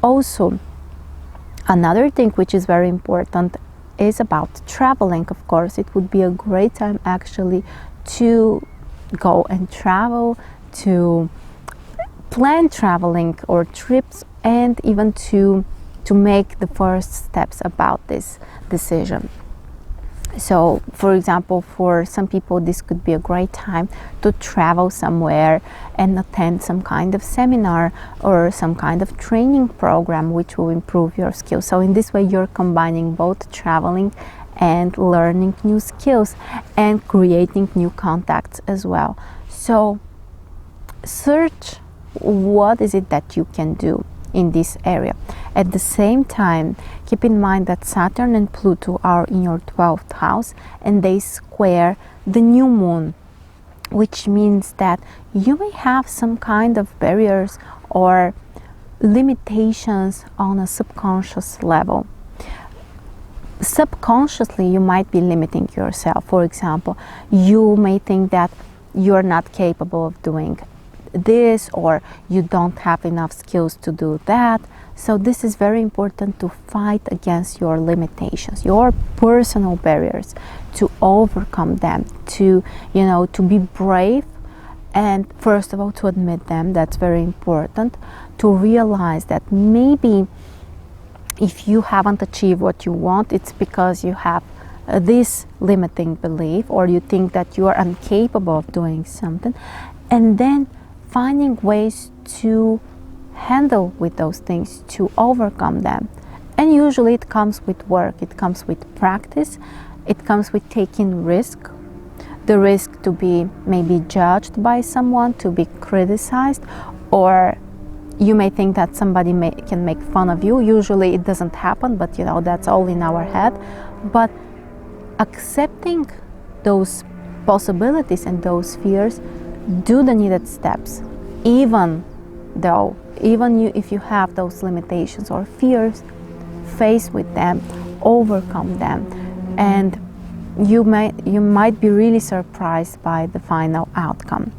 Also, another thing which is very important is about traveling. Of course, it would be a great time actually to go and travel, to plan traveling or trips, and even to make the first steps about this decision. So, for example, for some people, this could be a great time to travel somewhere and attend some kind of seminar or some kind of training program which will improve your skills. So in this way, you're combining both traveling and learning new skills and creating new contacts as well. So search what is it that you can do in this area. At the same time, keep in mind that Saturn and Pluto are in your 12th house and they square the new moon, which means that you may have some kind of barriers or limitations on a subconscious level. Subconsciously, you might be limiting yourself. For example, you may think that you're not capable of doing this, or you don't have enough skills to do that. So this is very important to fight against your limitations, your personal barriers, to overcome them, to be brave, and first of all to admit them. That's very important. To realize that maybe if you haven't achieved what you want, it's because you have this limiting belief, or you think that you are incapable of doing something, and then finding ways to handle with those things, to overcome them. And usually it comes with work, it comes with practice, it comes with taking risk, the risk to be maybe judged by someone, to be criticized, or you may think that somebody can make fun of you. Usually it doesn't happen, but that's all in our head. But accepting those possibilities and those fears, do the needed steps, even if you have those limitations or fears, face with them, overcome them, and you might be really surprised by the final outcome.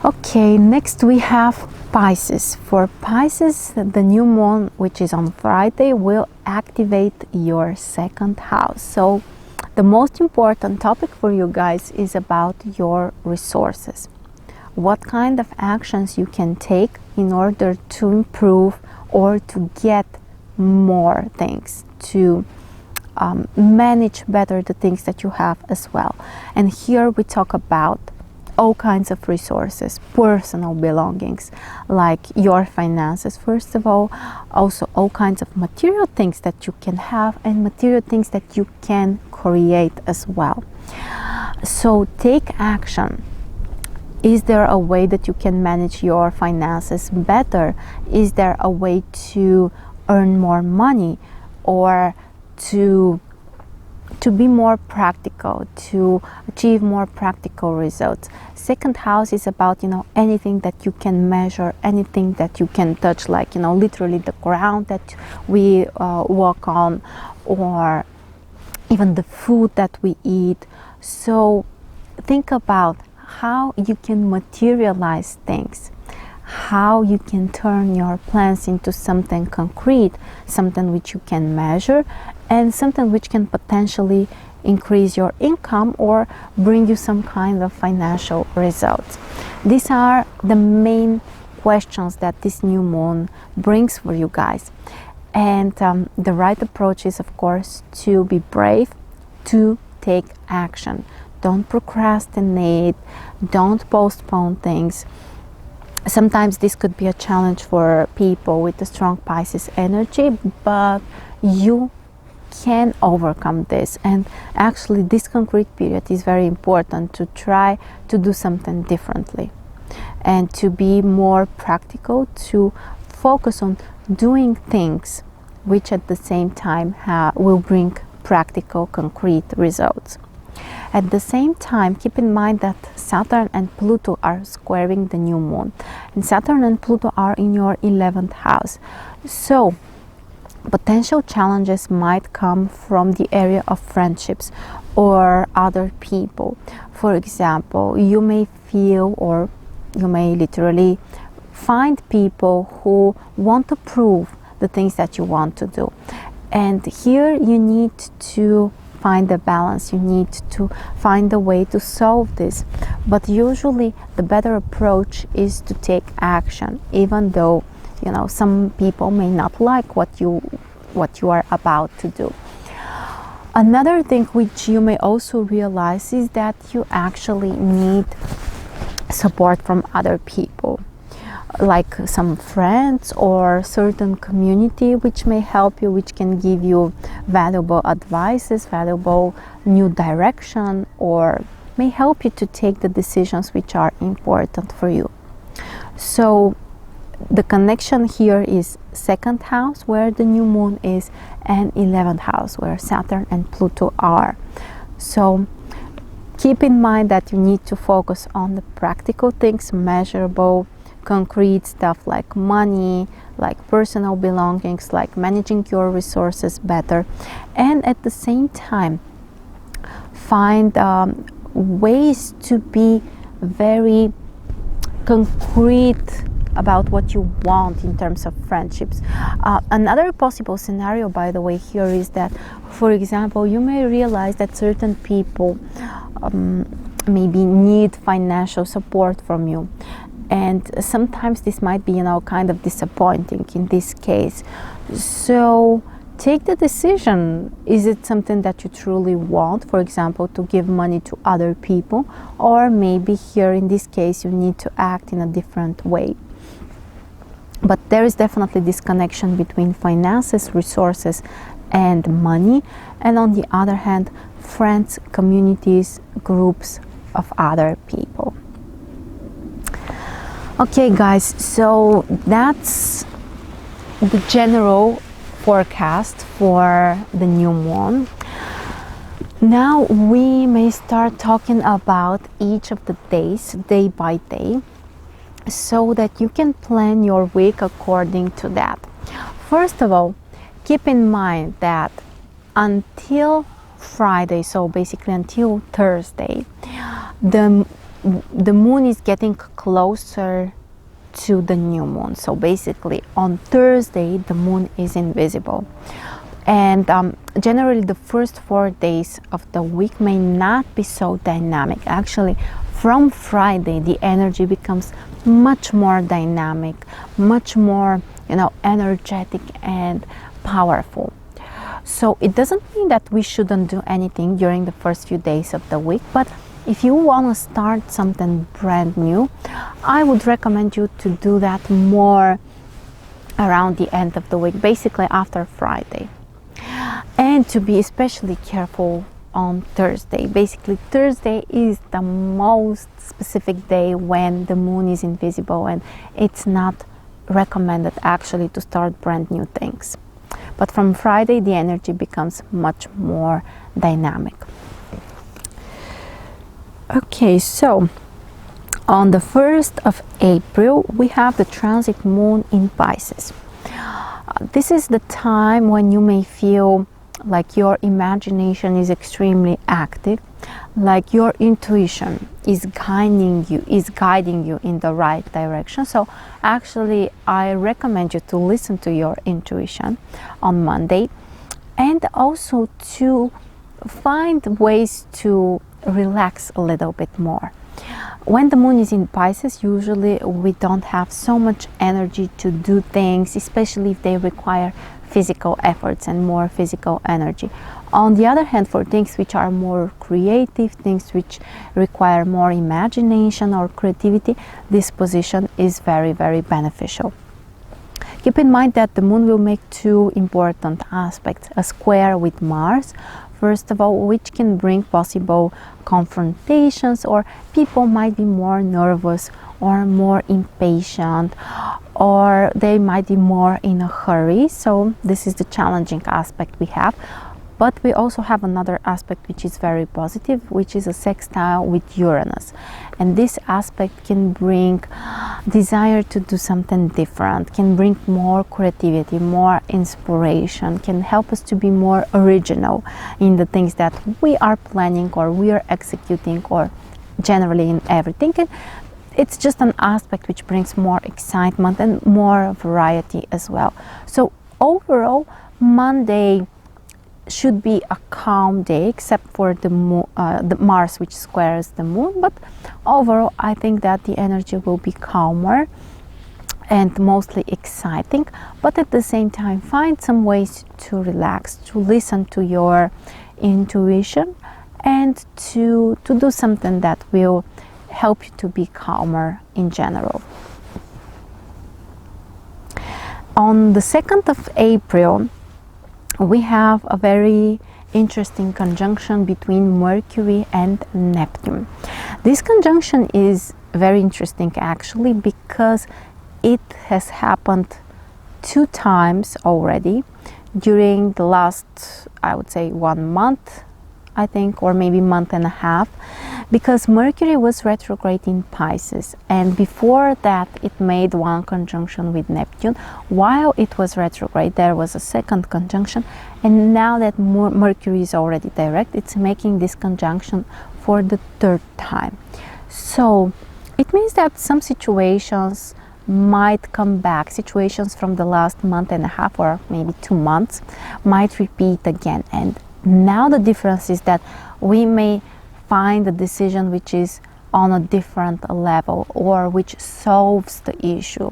Okay, next we have Pisces. For Pisces, the new moon, which is on Friday, will activate your second house. So the most important topic for you guys is about your resources. What kind of actions you can take in order to improve or to get more things, to manage better the things that you have as well. And here we talk about all kinds of resources, personal belongings, like your finances, first of all, also all kinds of material things that you can have and material things that you can create as well. So take action. Is there a way that you can manage your finances better? Is there a way to earn more money, or to be more practical, to achieve more practical results? Second house is about anything that you can measure, anything that you can touch, like literally the ground that we walk on, or even the food that we eat. So think about how you can materialize things, how you can turn your plans into something concrete, something which you can measure, and something which can potentially increase your income or bring you some kind of financial results. These are the main questions that this new moon brings for you guys. And the right approach is, of course, to be brave, to take action. Don't procrastinate, don't postpone things. Sometimes this could be a challenge for people with a strong Pisces energy, but you can overcome this. And actually this concrete period is very important to try to do something differently and to be more practical, to focus on doing things which at the same time will bring practical, concrete results. At the same time, keep in mind that Saturn and Pluto are squaring the new moon, and Saturn and Pluto are in your 11th house. So potential challenges might come from the area of friendships or other people. For example, you may feel, or you may literally find people who want to prove the things that you want to do. And here you need to find a balance, you need to find a way to solve this. But usually the better approach is to take action, even though some people may not like what you are about to do. Another thing which you may also realize is that you actually need support from other people, like some friends or certain community which may help you, which can give you valuable advices, valuable new direction, or may help you to take the decisions which are important for you. So the connection here is second house, where the new moon is, and 11th house, where Saturn and Pluto are. So keep in mind that you need to focus on the practical things, measurable, concrete stuff like money, like personal belongings, like managing your resources better. And at the same time, find ways to be very concrete about what you want in terms of friendships. Another possible scenario, by the way, here is that, for example, you may realize that certain people maybe need financial support from you, and sometimes this might be, kind of disappointing in this case. So take the decision. Is it something that you truly want, for example, to give money to other people, or maybe here in this case you need to act in a different way? But there is definitely this connection between finances, resources, and money, and on the other hand, friends, communities, groups of other people. Okay guys, so that's the general forecast for the new moon. Now we may start talking about each of the days, day by day, so that you can plan your week according to that. First of all, keep in mind that until Friday, so basically until Thursday, the moon is getting closer to the new moon. So basically on Thursday the moon is invisible, and generally the first 4 days of the week may not be so dynamic. Actually, from Friday the energy becomes much more dynamic, much more energetic and powerful. So it doesn't mean that we shouldn't do anything during the first few days of the week, but if you want to start something brand new, I would recommend you to do that more around the end of the week, basically after Friday. And to be especially careful on Thursday. Basically, Thursday is the most specific day when the moon is invisible, and it's not recommended actually to start brand new things. But from Friday, the energy becomes much more dynamic. Okay, so on the 1st of April, we have the transit moon in Pisces. This is the time when you may feel like your imagination is extremely active, like your intuition is guiding you in the right direction. So actually, I recommend you to listen to your intuition on Monday, and also to find ways to relax a little bit more. When the moon is in Pisces, usually we don't have so much energy to do things, especially if they require physical efforts and more physical energy. On the other hand, for things which are more creative, things which require more imagination or creativity, this position is very, very beneficial. Keep in mind that the moon will make two important aspects: a square with Mars, first of all, which can bring possible confrontations, or people might be more nervous or more impatient, or they might be more in a hurry. So this is the challenging aspect we have. But we also have another aspect which is very positive, which is a sextile with Uranus. And this aspect can bring desire to do something different, can bring more creativity, more inspiration, can help us to be more original in the things that we are planning or we are executing, or generally in everything. And it's just an aspect which brings more excitement and more variety as well. So overall, Monday should be a calm day, except for the Mars, which squares the moon. But overall, I think that the energy will be calmer and mostly exciting. But at the same time, find some ways to relax, to listen to your intuition, and to do something that will help you to be calmer in general. On the 2nd of April, we have a very interesting conjunction between Mercury and Neptune. This conjunction is very interesting actually because it has happened 2 times already during the last, I would say, 1 month, I think, or maybe month and a half, because Mercury was retrograde in Pisces, and before that it made 1 conjunction with Neptune. While it was retrograde, there was a 2nd conjunction, and now that Mercury is already direct, it's making this conjunction for the 3rd time. So it means that some situations might come back, situations from the last month and a half or maybe 2 months might repeat again. And now the difference is that we may find a decision which is on a different level, or which solves the issue,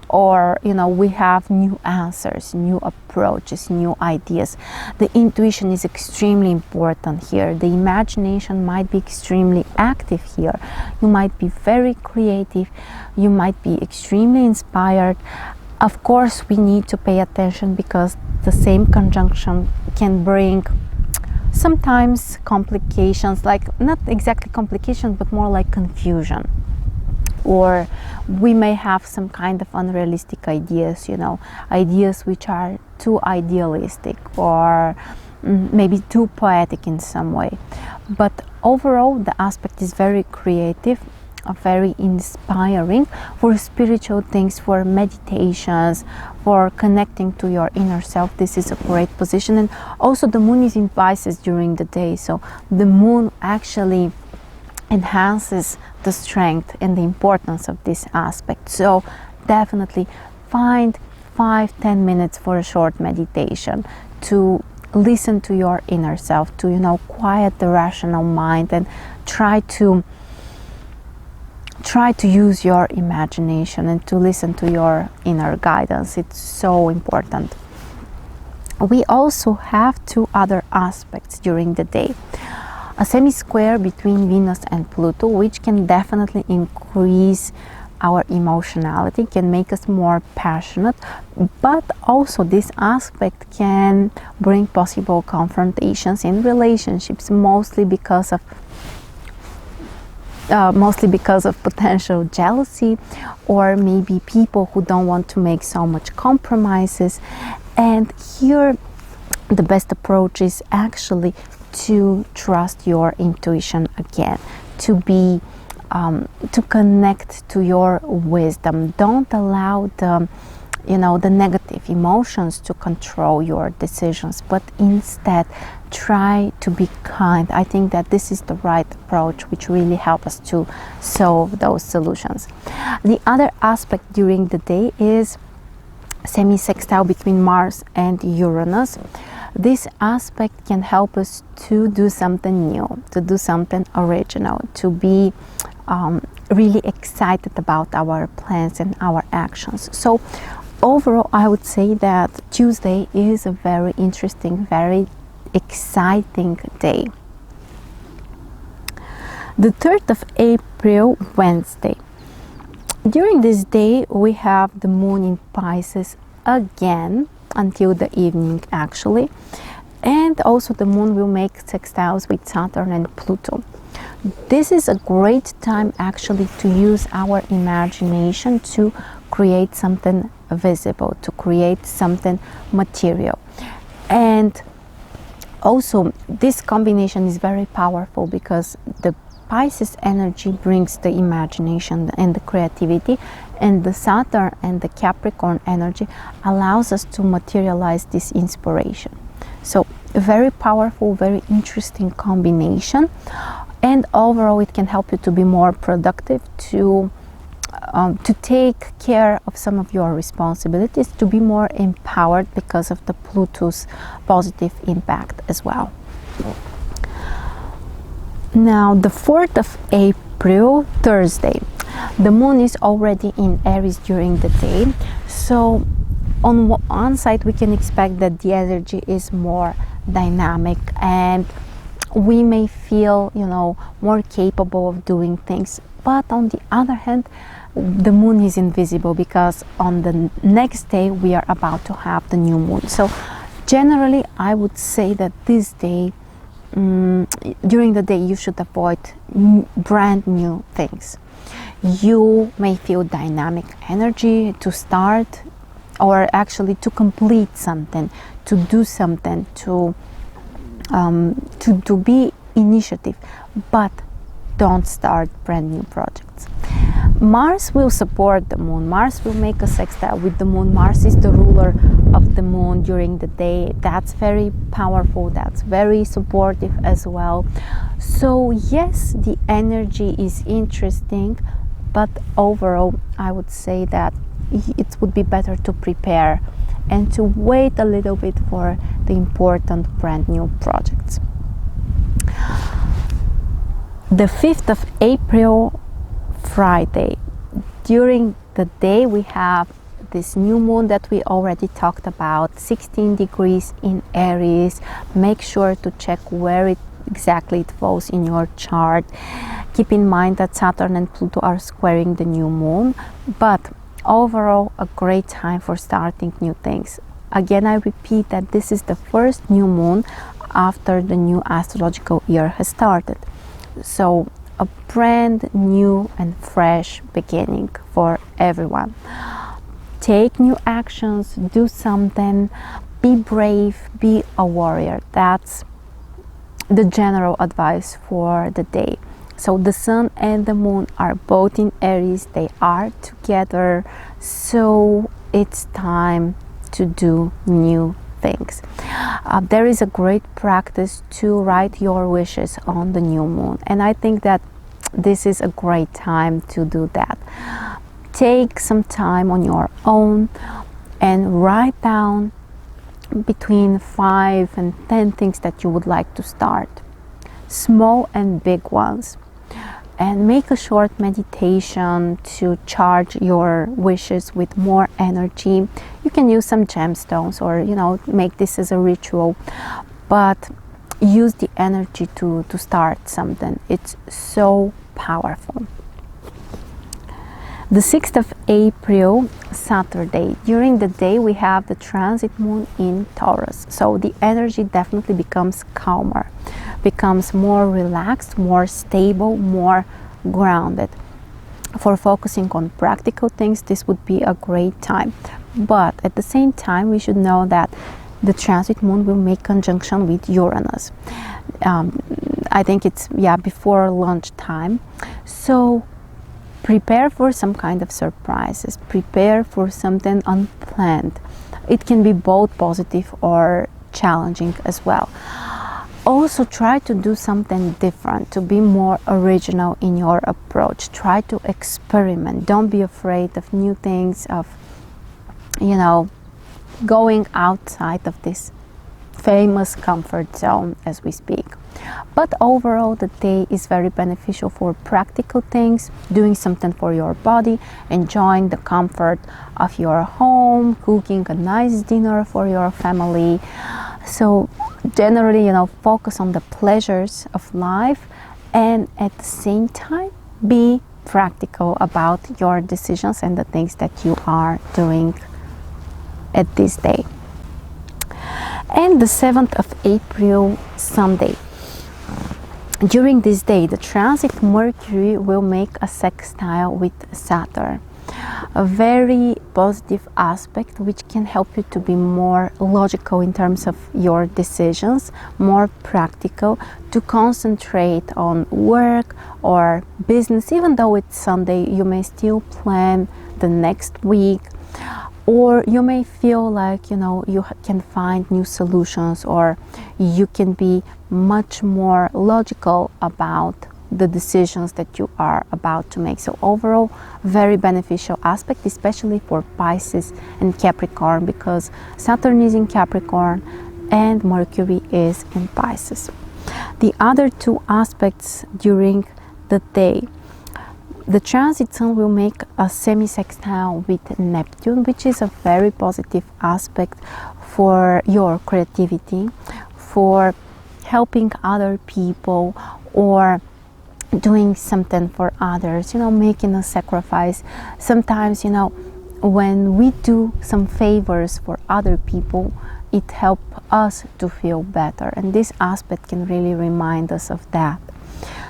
or we have new answers, new approaches, new ideas. The intuition is extremely important here. The imagination might be extremely active here. You might be very creative, you might be extremely inspired. Of course, we need to pay attention because the same conjunction can bring sometimes complications, like not exactly complications, but more like confusion. Or we may have some kind of unrealistic ideas, ideas which are too idealistic or maybe too poetic in some way. But overall, the aspect is very creative, very inspiring for spiritual things, for meditations, for connecting to your inner self. This is a great position. And also the moon is in Pisces during the day, so the moon actually enhances the strength and the importance of this aspect. So definitely find 5-10 minutes for a short meditation to listen to your inner self, to quiet the rational mind and try to use your imagination and to listen to your inner guidance. It's so important. We also have 2 other aspects during the day. A semi-square between Venus and Pluto, which can definitely increase our emotionality, can make us more passionate, but also this aspect can bring possible confrontations in relationships, mostly because of potential jealousy, or maybe people who don't want to make so much compromises. And here the best approach is actually to trust your intuition again, to connect to your wisdom. Don't allow the negative emotions to control your decisions, but instead try to be kind. I think that this is the right approach, which really helps us to solve those solutions. The other aspect during the day is semi-sextile between Mars and Uranus. This aspect can help us to do something new, to do something original, to be really excited about our plans and our actions. So overall, I would say that Tuesday is a very interesting, very exciting day. The 3rd of April, Wednesday. During this day, we have the moon in Pisces again until the evening actually, and also the moon will make sextiles with Saturn and Pluto. This is a great time actually to use our imagination to create something visible, to create something material. And also this combination is very powerful because the Pisces energy brings the imagination and the creativity, and the Saturn and the Capricorn energy allows us to materialize this inspiration. So a very powerful, very interesting combination, and overall it can help you to be more productive, to take care of some of your responsibilities, to be more empowered because of the Pluto's positive impact as well. Now the 4th of April, Thursday, the moon is already in Aries during the day, so on one side we can expect that the energy is more dynamic, and we may feel, you know, more capable of doing things. But on the other hand, the moon is invisible, because on the next day we are about to have the new moon. So generally I would say that this day, during the day, you should avoid brand new things. You may feel dynamic energy to start, or actually to complete something, to do something, to be initiative, but don't start brand new projects. Mars will support the moon. Mars will make a sextile with the moon. Mars is the ruler of the moon during the day. That's very powerful. That's very supportive as well. So yes, the energy is interesting, but overall I would say that it would be better to prepare and to wait a little bit for the important brand new projects. The 5th of April, Friday, during the day we have this new moon that we already talked about, 16 degrees in Aries. Make sure to check where exactly it falls in your chart. Keep in mind that Saturn and Pluto are squaring the new moon, but overall a great time for starting new things. Again, I repeat that this is the first new moon after the new astrological year has started. So a brand new and fresh beginning for everyone. Take new actions, do something, be brave, be a warrior. That's the general advice for the day. So the sun and the moon are both in Aries, they are together, so it's time to do new things. There is a great practice to write your wishes on the new moon, and I think that this is a great time to do that. Take some time on your own and write down between 5 and 10 things that you would like to start, small and big ones, and make a short meditation to charge your wishes with more energy. You can use some gemstones, or, you know, make this as a ritual, but use the energy to start something. It's so powerful. The 6th of April, Saturday, during the day we have the transit moon in Taurus, so the energy definitely becomes calmer, becomes more relaxed, more stable, more grounded. For focusing on practical things, this would be a great time. But at the same time, we should know that the transit moon will make conjunction with Uranus. I think it's before lunchtime. So prepare for some kind of surprises. Prepare for something unplanned. It can be both positive or challenging as well. Also try to do something different, to be more original in your approach. Try to experiment. Don't be afraid of new things, of, you know, going outside of this famous comfort zone, as we speak. But overall, the day is very beneficial for practical things, doing something for your body, enjoying the comfort of your home, cooking a nice dinner for your family. So generally, you know, focus on the pleasures of life, and at the same time be practical about your decisions and the things that you are doing at this day. And the 7th of April, Sunday. During this day, the transit Mercury will make a sextile with Saturn. A very positive aspect which can help you to be more logical in terms of your decisions, more practical, to concentrate on work or business. Even though it's Sunday, you may still plan the next week, or you may feel like, you know, you can find new solutions, or you can be much more logical about the decisions that you are about to make. So overall, very beneficial aspect, especially for Pisces and Capricorn, because Saturn is in Capricorn and Mercury is in Pisces. The other two aspects during the day, the transit sun will make a semi-sextile with Neptune, which is a very positive aspect for your creativity, for helping other people or doing something for others, making a sacrifice. Sometimes, when we do some favors for other people, it helps us to feel better, and this aspect can really remind us of that.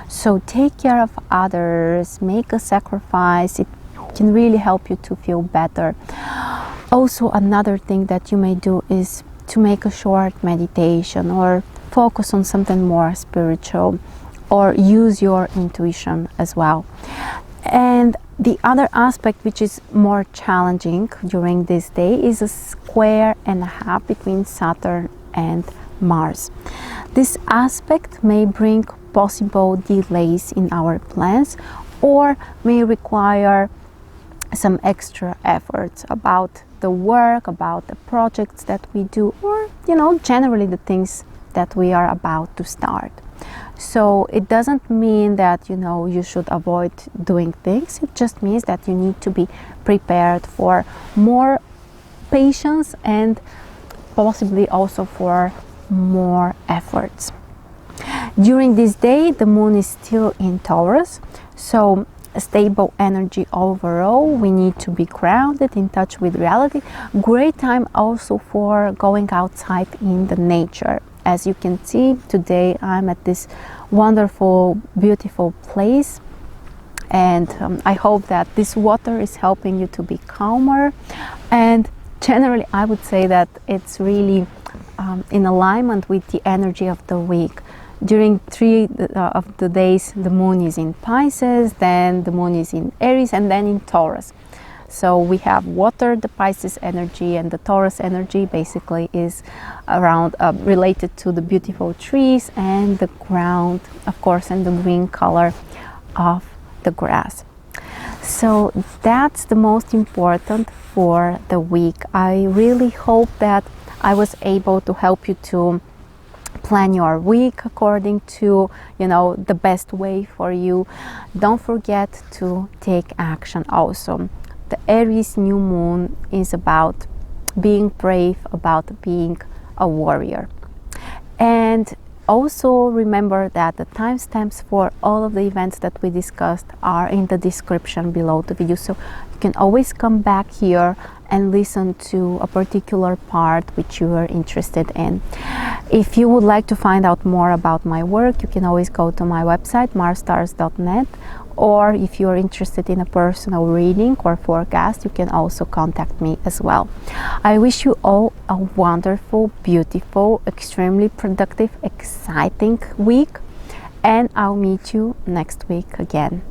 So take care of others, make a sacrifice. It can really help you to feel better. Also, another thing that you may do is to make a short meditation or focus on something more spiritual, or use your intuition as well. And the other aspect which is more challenging during this day is a square and a half between Saturn and Mars. This aspect may bring possible delays in our plans, or may require some extra efforts about the work, about the projects that we do, or generally the things that we are about to start. So it doesn't mean that you should avoid doing things. It just means that you need to be prepared for more patience and possibly also for more efforts. During this day, the moon is still in Taurus, so a stable energy overall. We need to be grounded, in touch with reality. Great time also for going outside in the nature. As you can see, today I'm at this wonderful, beautiful place, and I hope that this water is helping you to be calmer. And generally, I would say that it's really in alignment with the energy of the week. During 3 of the days, the moon is in Pisces, then the moon is in Aries, and then in Taurus. So we have water, the Pisces energy, and the Taurus energy basically is around related to the beautiful trees and the ground, of course, and the green color of the grass. So that's the most important for the week. I really hope that I was able to help you to plan your week according to the best way for you. Don't forget to take action also. The Aries new moon is about being brave, about being a warrior. And also remember that the timestamps for all of the events that we discussed are in the description below the video, so you can always come back here and listen to a particular part which you are interested in. If you would like to find out more about my work, you can always go to my website marsstars.net, or if you are interested in a personal reading or forecast, you can also contact me as well. I wish you all a wonderful, beautiful, extremely productive, exciting week, and I'll meet you next week again.